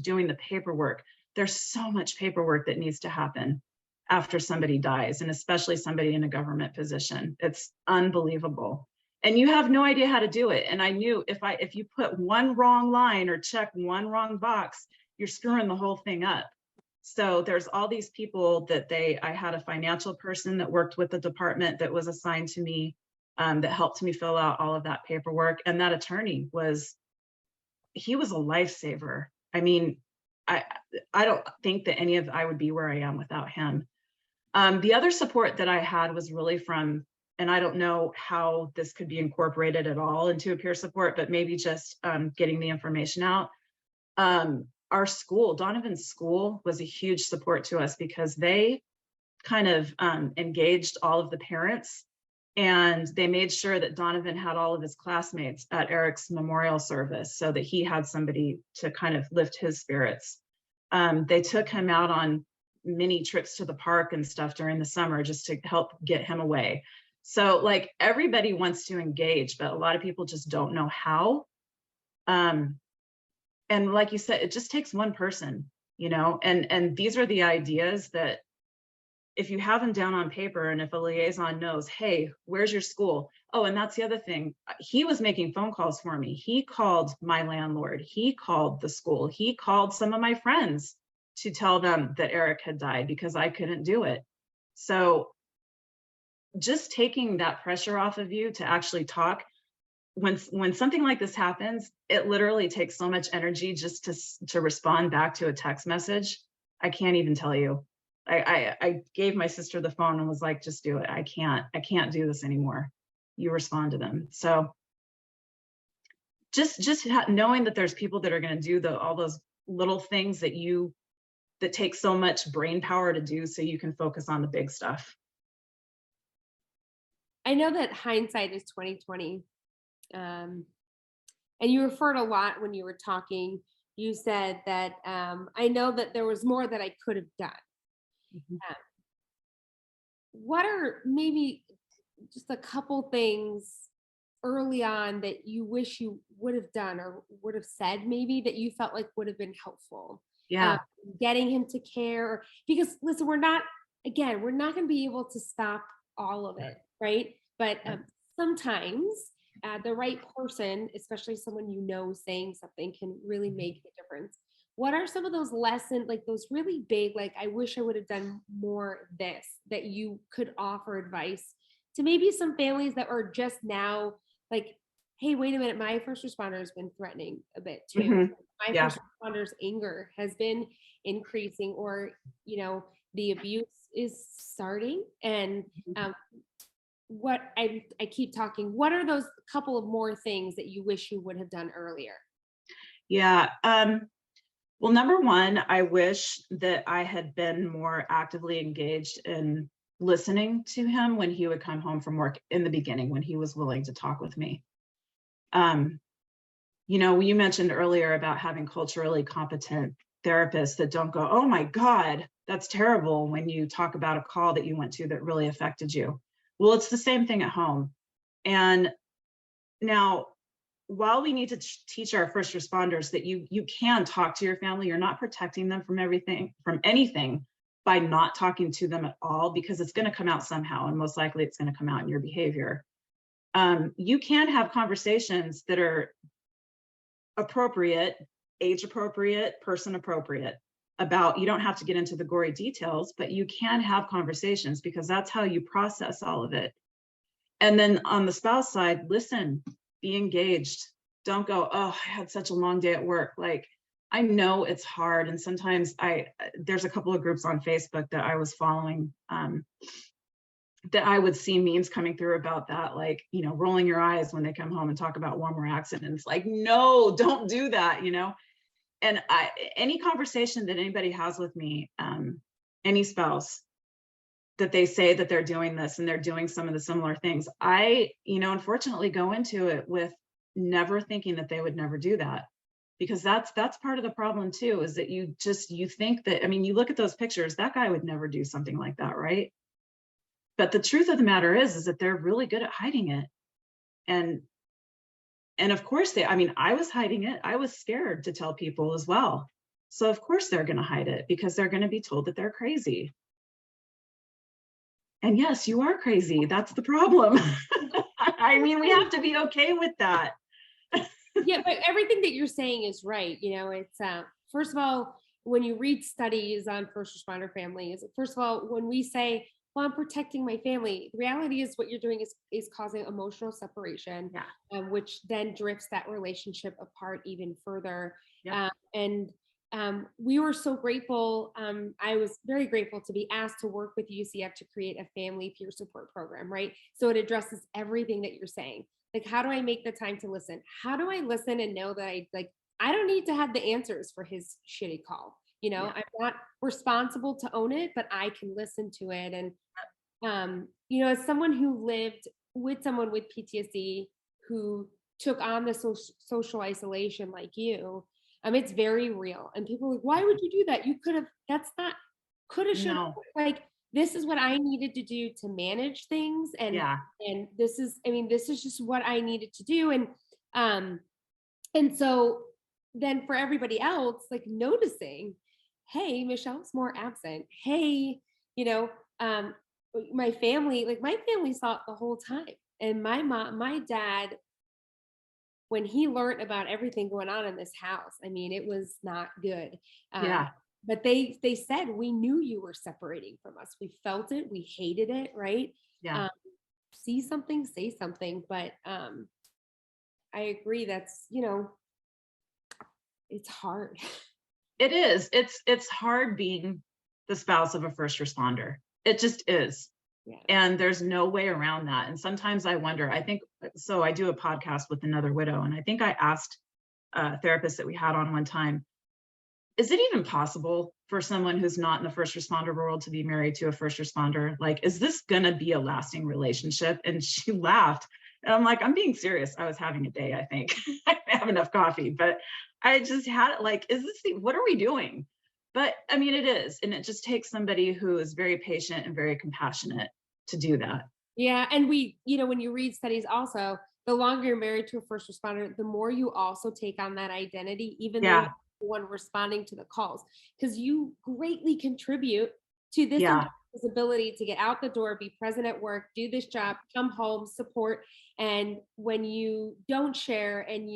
doing the paperwork. There's so much paperwork that needs to happen after somebody dies, and especially somebody in a government position. It's unbelievable. And you have no idea how to do it. And I knew if you put one wrong line or check one wrong box, you're screwing the whole thing up. So there's all these people that I had a financial person that worked with the department that was assigned to me, that helped me fill out all of that paperwork. And that attorney he was a lifesaver. I mean, I don't think that I would be where I am without him. The other support that I had was really from, and I don't know how this could be incorporated at all into a peer support, but maybe just getting the information out. Our school, Donovan's school, was a huge support to us, because they kind of engaged all of the parents, and they made sure that Donovan had all of his classmates at Eric's memorial service, so that he had somebody to kind of lift his spirits. They took him out on mini trips to the park and stuff during the summer just to help get him away. So like everybody wants to engage, but a lot of people just don't know how. And like you said, it just takes one person, and these are the ideas that if you have them down on paper and if a liaison knows, hey, where's your school? Oh, and that's the other thing. He was making phone calls for me. He called my landlord. He called the school. He called some of my friends to tell them that Eric had died because I couldn't do it. So just taking that pressure off of you to actually talk. When something like this happens, it literally takes so much energy just to respond back to a text message. I can't even tell you. I gave my sister the phone and was like, just do it. I can't do this anymore. You respond to them. So just knowing that there's people that are going to do all those little things that take so much brain power to do, so you can focus on the big stuff. I know that hindsight is 2020. And you referred a lot when you were talking. You said that I know that there was more that I could have done. What are maybe just a couple things early on that you wish you would have done or would have said, maybe that you felt like would have been helpful? Yeah. Getting him to care, because listen, we're not going to be able to stop all of it, right? But sometimes the right person, especially someone saying something, can really make a difference. What are some of those lessons, like those really big, like I wish I would have done more of this, that you could offer advice to maybe some families that are just now like, hey, wait a minute, my first responder has been threatening a bit too. Mhm. My Yeah. first responder's anger has been increasing, or, the abuse is starting. And what I keep talking, what are those couple of more things that you wish you would have done earlier? Yeah. Well, number one, I wish that I had been more actively engaged in listening to him when he would come home from work in the beginning, when he was willing to talk with me. You mentioned earlier about having culturally competent therapists that don't go, oh my God, that's terrible, when you talk about a call that you went to that really affected you. Well, it's the same thing at home. And now, while we need to teach our first responders that you can talk to your family, you're not protecting them from anything by not talking to them at all, because it's going to come out somehow, and most likely it's going to come out in your behavior. You can have conversations that are appropriate, age appropriate, person appropriate, about, you don't have to get into the gory details, but you can have conversations, because that's how you process all of it. And then on the spouse side, listen, be engaged. Don't go, oh, I had such a long day at work. Like, I know it's hard. And sometimes there's a couple of groups on Facebook that I was following, that I would see memes coming through about that, like, rolling your eyes when they come home and talk about one more accident. It's like, no, don't do that, And any conversation that anybody has with me, any spouse, that they say that they're doing this and they're doing some of the similar things, I, unfortunately go into it with never thinking that they would never do that, because that's part of the problem too, is that you think that, you look at those pictures, that guy would never do something like that, right? But the truth of the matter is that they're really good at hiding it. And of course I was hiding it. I was scared to tell people as well. So of course they're going to hide it, because they're going to be told that they're crazy. And yes, you are crazy. That's the problem. We have to be okay with that. Yeah, but everything that you're saying is right. It's first of all, when you read studies on first responder families, first of all, when we say, well, I'm protecting my family, the reality is what you're doing is causing emotional separation, which then drifts that relationship apart even further. Yeah. We were so grateful. I was very grateful to be asked to work with UCF to create a family peer support program, right? So it addresses everything that you're saying. Like, how do I make the time to listen? How do I listen and know that I don't need to have the answers for his shitty call. I'm not responsible to own it, but I can listen to it. And, as someone who lived with someone with PTSD who took on the social isolation like you, it's very real. And people are like, why would you do that? You could have, that's not, could have, should have, No. like, this is what I needed to do to manage things. And this is, I mean, this is just what I needed to do. And so then for everybody else, like noticing, hey, Michelle's more absent. Hey, you know, my family saw it the whole time. And my dad, when he learned about everything going on in this house, I mean, it was not good. But they said, we knew you were separating from us. We felt it. We hated it. Right. See something, say something. But I agree. That's, you know, it's hard. It is. It's hard being the spouse of a first responder. It just is. Yeah. And there's no way around that. And sometimes I wonder, I think, so I do a podcast with another widow, and I think I asked a therapist that we had on one time, is it even possible for someone who's not in the first responder world to be married to a first responder? Like, is this gonna be a lasting relationship? And she laughed. And I'm like, I'm being serious. I was having a day, I think. I didn't have enough coffee, but I just had like, what are we doing? But I mean, it is. And it just takes somebody who is very patient and very compassionate to do that. Yeah. And we, you know, when you read studies also, the longer you're married to a first responder, the more you also take on that identity, even though you're the one responding to the calls, because you greatly contribute to this ability to get out the door, be present at work, do this job, come home, support. And when you don't share and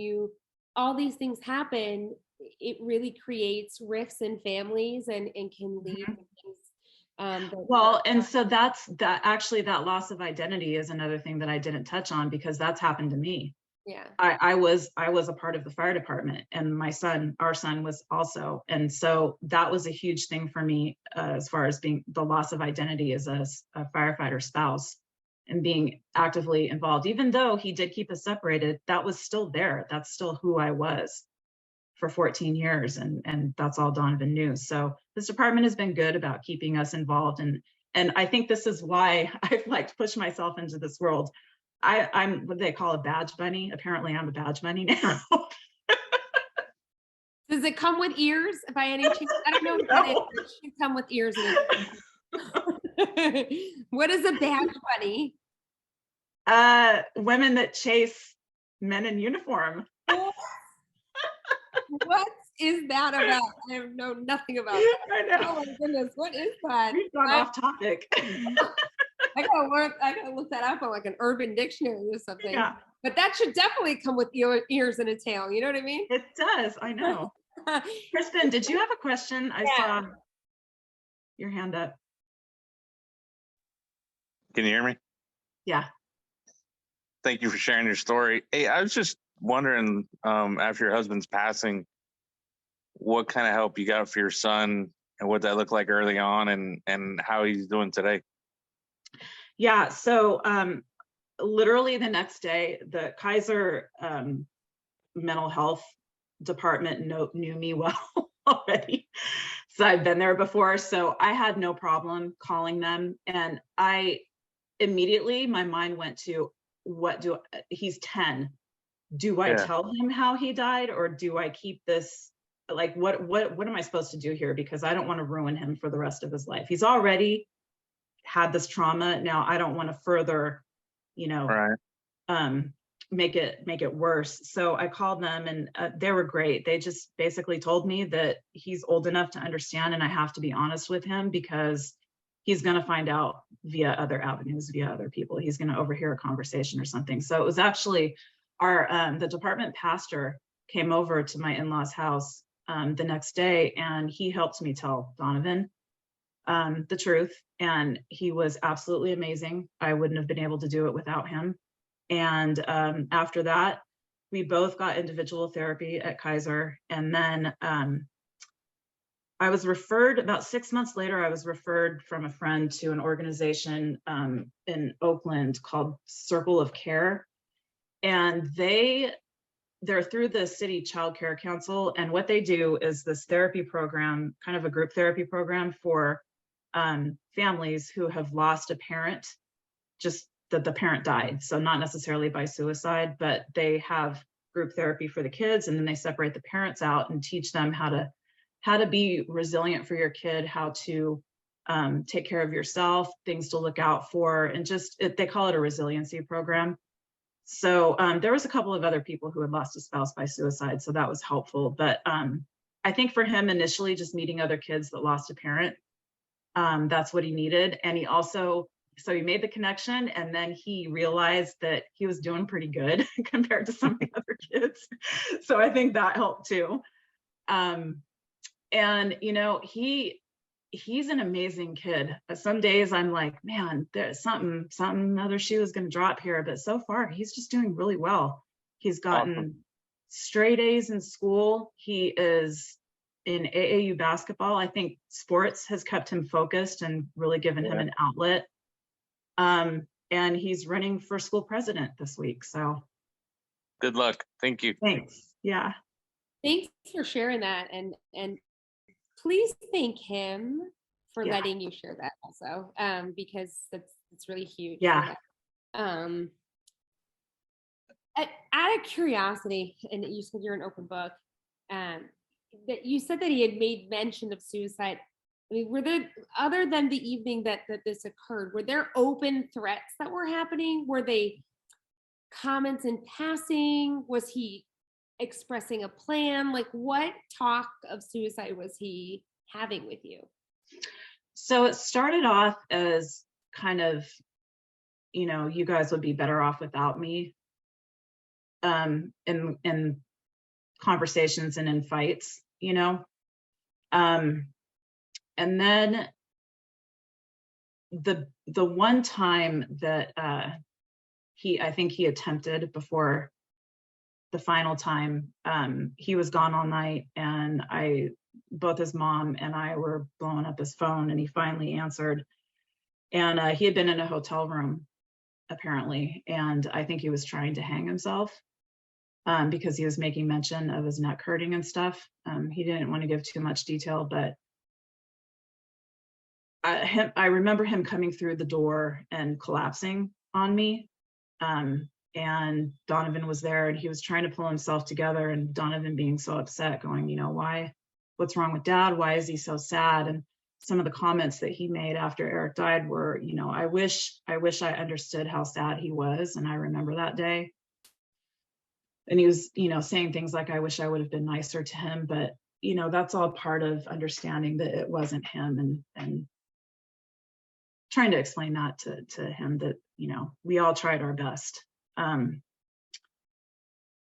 all these things happen, it really creates rifts in families and can lead to things. Well, and so that loss of identity is another thing that I didn't touch on, because that's happened to me. Yeah. I was a part of the fire department, and our son was also. And so that was a huge thing for me, as far as being the loss of identity as a firefighter spouse and being actively involved. Even though he did keep us separated, that was still there. That's still who I was for 14 years. And that's all Donovan knew. So this department has been good about keeping us involved. And I think this is why I've like pushed myself into this world. I'm what they call a badge bunny. Apparently I'm a badge bunny now. Does it come with ears by any chance? I don't know if that is. It should come with ears. What is a badge bunny? Women that chase men in uniform. What is that about? I know nothing about it. I know. Oh my goodness, what is that? We've gone off topic. I gotta look that up on like an urban dictionary or something. Yeah. But that should definitely come with ears and a tail. You know what I mean? It does. I know. Kristen, did you have a question? I saw your hand up. Can you hear me? Yeah. Thank you for sharing your story. Hey, I was just wondering, after your husband's passing, what kind of help you got for your son and what that looked like early on, and how he's doing today. Yeah. So literally the next day, the Kaiser mental health department knew me well already. So I've been there before. So I had no problem calling them. And immediately my mind went to, he's 10. Do I tell him how he died, or do I keep this? Like, what am I supposed to do here? Because I don't want to ruin him for the rest of his life. He's already had this trauma. Now I don't want to further, make it worse. So I called them, and they were great. They just basically told me that he's old enough to understand, and I have to be honest with him because he's going to find out via other avenues, via other people. He's going to overhear a conversation or something. So it was actually the department pastor came over to my in-laws' house the next day, and he helped me tell Donovan the truth. And he was absolutely amazing. I wouldn't have been able to do it without him. And after that, we both got individual therapy at Kaiser. And then I was referred, about 6 months later, I was referred from a friend to an organization in Oakland called Circle of Care. And they're through the city child care council. And what they do is this therapy program, kind of a group therapy program for families who have lost a parent, just that the parent died. So not necessarily by suicide, but they have group therapy for the kids, and then they separate the parents out and teach them how to be resilient for your kid, how to take care of yourself, things to look out for, and they call it a resiliency program. So there was a couple of other people who had lost a spouse by suicide, so that was helpful. But I think for him initially, just meeting other kids that lost a parent, that's what he needed. And he also, so he made the connection, and then he realized that he was doing pretty good compared to some of the other kids. So I think that helped too. And you know, he's an amazing kid. Some days I'm like, man, there's something other shoe is going to drop here. But so far, he's just doing really well. He's gotten straight A's in school. He is in AAU basketball. I think sports has kept him focused and really given him an outlet. And he's running for school president this week. So good luck. Thank you. Thanks. Yeah. Thanks for sharing that. And please thank him for letting you share that also, because it's really huge. Yeah. Out of curiosity, and you said you're an open book, that you said that he had made mention of suicide. I mean, were there, other than the evening that this occurred, were there open threats that were happening? Were they comments in passing? Was he expressing a plan? Like, what talk of suicide was he having with you? So it started off as kind of, you know, you guys would be better off without me, in conversations and in fights, you know. And then the one time that I think he attempted before the final time, he was gone all night, and both his mom and I were blowing up his phone, and he finally answered. And he had been in a hotel room apparently, and I think he was trying to hang himself because he was making mention of his neck hurting and stuff. He didn't want to give too much detail, but I remember him coming through the door and collapsing on me. And Donovan was there, and he was trying to pull himself together, and Donovan being so upset, going, you know, what's wrong with Dad? Why is he so sad? And some of the comments that he made after Eric died were, you know, I wish I understood how sad he was. And I remember that day. And he was, you know, saying things like, I wish I would have been nicer to him. But, you know, that's all part of understanding that it wasn't him, and trying to explain that to him, that, you know, we all tried our best.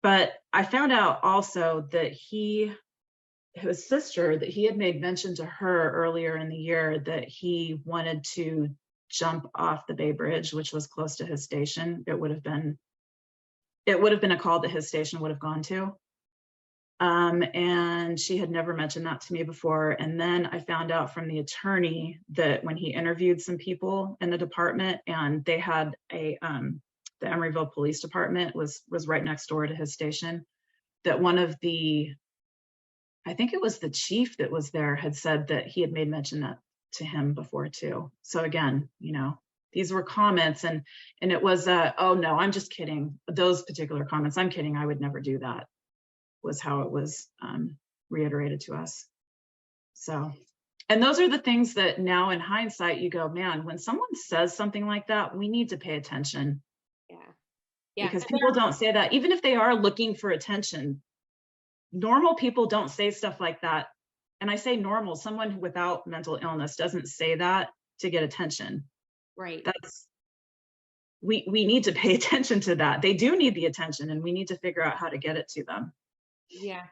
But I found out also that his sister, that he had made mention to her earlier in the year that he wanted to jump off the Bay Bridge, which was close to his station. It would have been a call that his station would have gone to. And she had never mentioned that to me before. And then I found out from the attorney that when he interviewed some people in the department, and they had the Emeryville Police Department was right next door to his station, that one of I think it was the chief that was there, had said that he had made mention that to him before too. So again, you know, these were comments, and it was, oh no, I'm just kidding. Those particular comments, I'm kidding, I would never do that, was how it was reiterated to us. So, and those are the things that now in hindsight, you go, man, when someone says something like that, we need to pay attention. Yeah. Because people don't say that, even if they are looking for attention. Normal people don't say stuff like that. And I say normal, someone without mental illness doesn't say that to get attention. Right. We need to pay attention to that. They do need the attention, and we need to figure out how to get it to them. Yeah,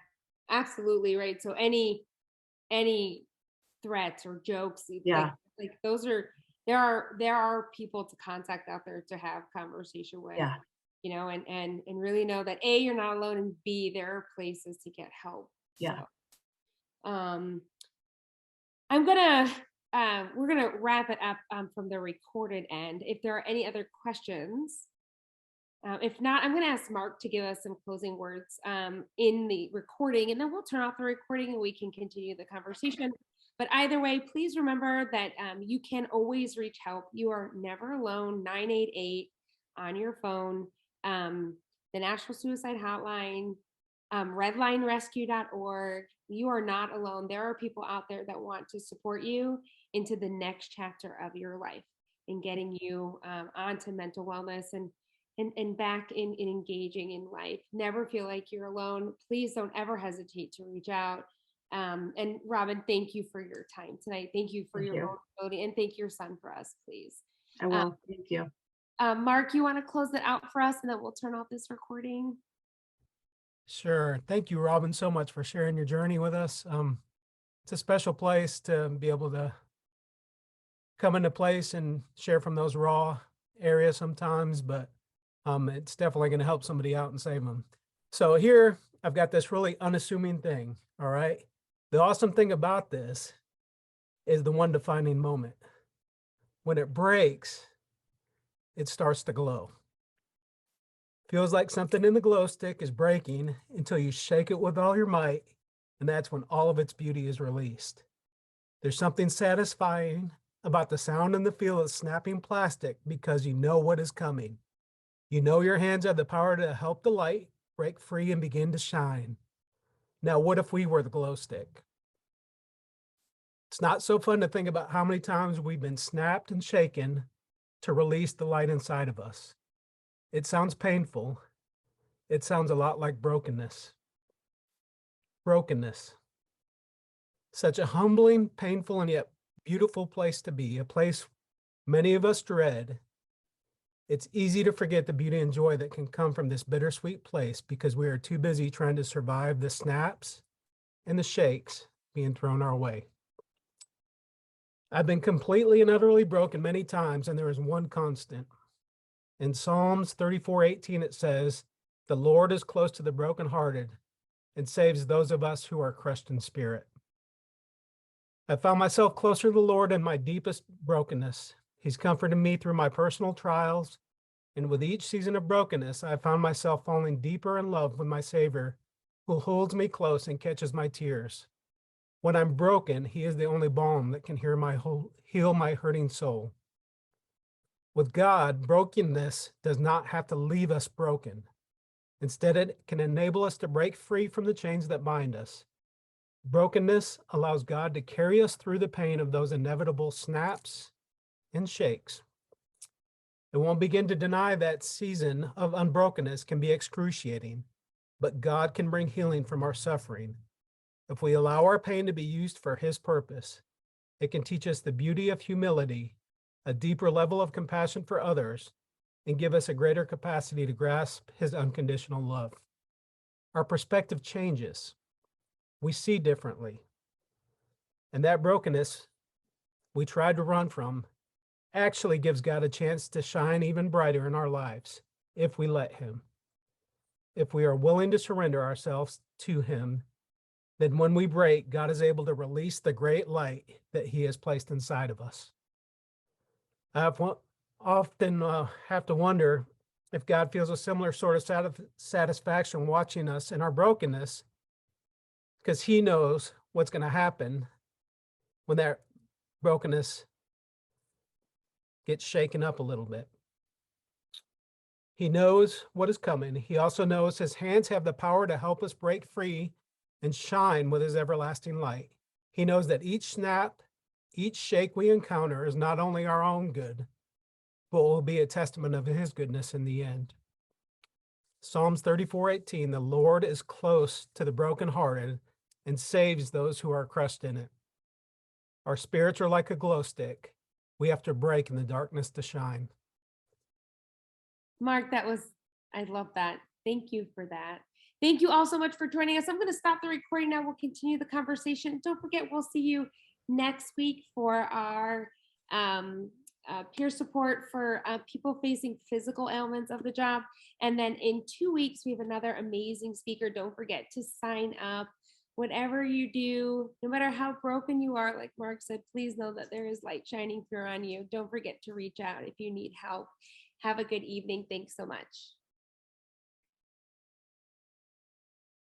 absolutely right. So any threats or jokes, like those are, there are people to contact out there to have conversation with. Yeah. You know, and really know that A, you're not alone, and B, there are places to get help. Yeah. So, we're gonna wrap it up from the recorded end. If there are any other questions, if not, I'm gonna ask Mark to give us some closing words in the recording, and then we'll turn off the recording and we can continue the conversation. But either way, please remember that you can always reach help. You are never alone. 988 on your phone. The National Suicide Hotline, redlinerescue.org. You are not alone. There are people out there that want to support you into the next chapter of your life and getting you onto mental wellness and back in engaging in life. Never feel like you're alone. Please don't ever hesitate to reach out. And Robyn, thank you for your time tonight. Thank you for Thank your you. vulnerability, and thank your son for us, please. I will. Thank you. Mark, you want to close it out for us, and then we'll turn off this recording. Sure. Thank you, Robyn, so much for sharing your journey with us. It's a special place to be able to come into place and share from those raw areas sometimes, but it's definitely going to help somebody out and save them. So here, I've got this really unassuming thing, all right? The awesome thing about this is the one defining moment. When it breaks, it starts to glow. Feels like something in the glow stick is breaking until you shake it with all your might, and that's when all of its beauty is released. There's something satisfying about the sound and the feel of snapping plastic because you know what is coming. You know your hands have the power to help the light break free and begin to shine. Now, what if we were the glow stick? It's not so fun to think about how many times we've been snapped and shaken to release the light inside of us. It sounds painful. It sounds a lot like brokenness. Brokenness. Such a humbling, painful, and yet beautiful place to be, a place many of us dread. It's easy to forget the beauty and joy that can come from this bittersweet place because we are too busy trying to survive the snaps and the shakes being thrown our way. I've been completely and utterly broken many times, and there is one constant. In Psalms 34:18, it says, "The Lord is close to the brokenhearted and saves those of us who are crushed in spirit." I found myself closer to the Lord in my deepest brokenness. He's comforted me through my personal trials, and with each season of brokenness, I found myself falling deeper in love with my Savior, who holds me close and catches my tears. When I'm broken, He is the only balm that can heal my hurting soul. With God, brokenness does not have to leave us broken. Instead, it can enable us to break free from the chains that bind us. Brokenness allows God to carry us through the pain of those inevitable snaps and shakes. I won't begin to deny that season of unbrokenness can be excruciating, but God can bring healing from our suffering. If we allow our pain to be used for His purpose, it can teach us the beauty of humility, a deeper level of compassion for others, and give us a greater capacity to grasp His unconditional love. Our perspective changes. We see differently. And that brokenness we tried to run from actually gives God a chance to shine even brighter in our lives if we let Him. If we are willing to surrender ourselves to Him, then when we break, God is able to release the great light that He has placed inside of us. I've often have to wonder if God feels a similar sort of satisfaction watching us in our brokenness, because He knows what's going to happen when that brokenness gets shaken up a little bit. He knows what is coming. He also knows His hands have the power to help us break free and shine with His everlasting light. He knows that each snap, each shake we encounter is not only our own good, but will be a testament of His goodness in the end. Psalms 34:18, "The Lord is close to the brokenhearted and saves those who are crushed in it." Our spirits are like a glow stick. We have to break in the darkness to shine. Mark, I love that. Thank you for that. Thank you all so much for joining us. I'm going to stop the recording now. We'll continue the conversation. Don't forget, we'll see you next week for our peer support for people facing physical ailments of the job. And then in 2 weeks, we have another amazing speaker. Don't forget to sign up. Whatever you do, no matter how broken you are, like Mark said, please know that there is light shining through on you. Don't forget to reach out if you need help. Have a good evening. Thanks so much.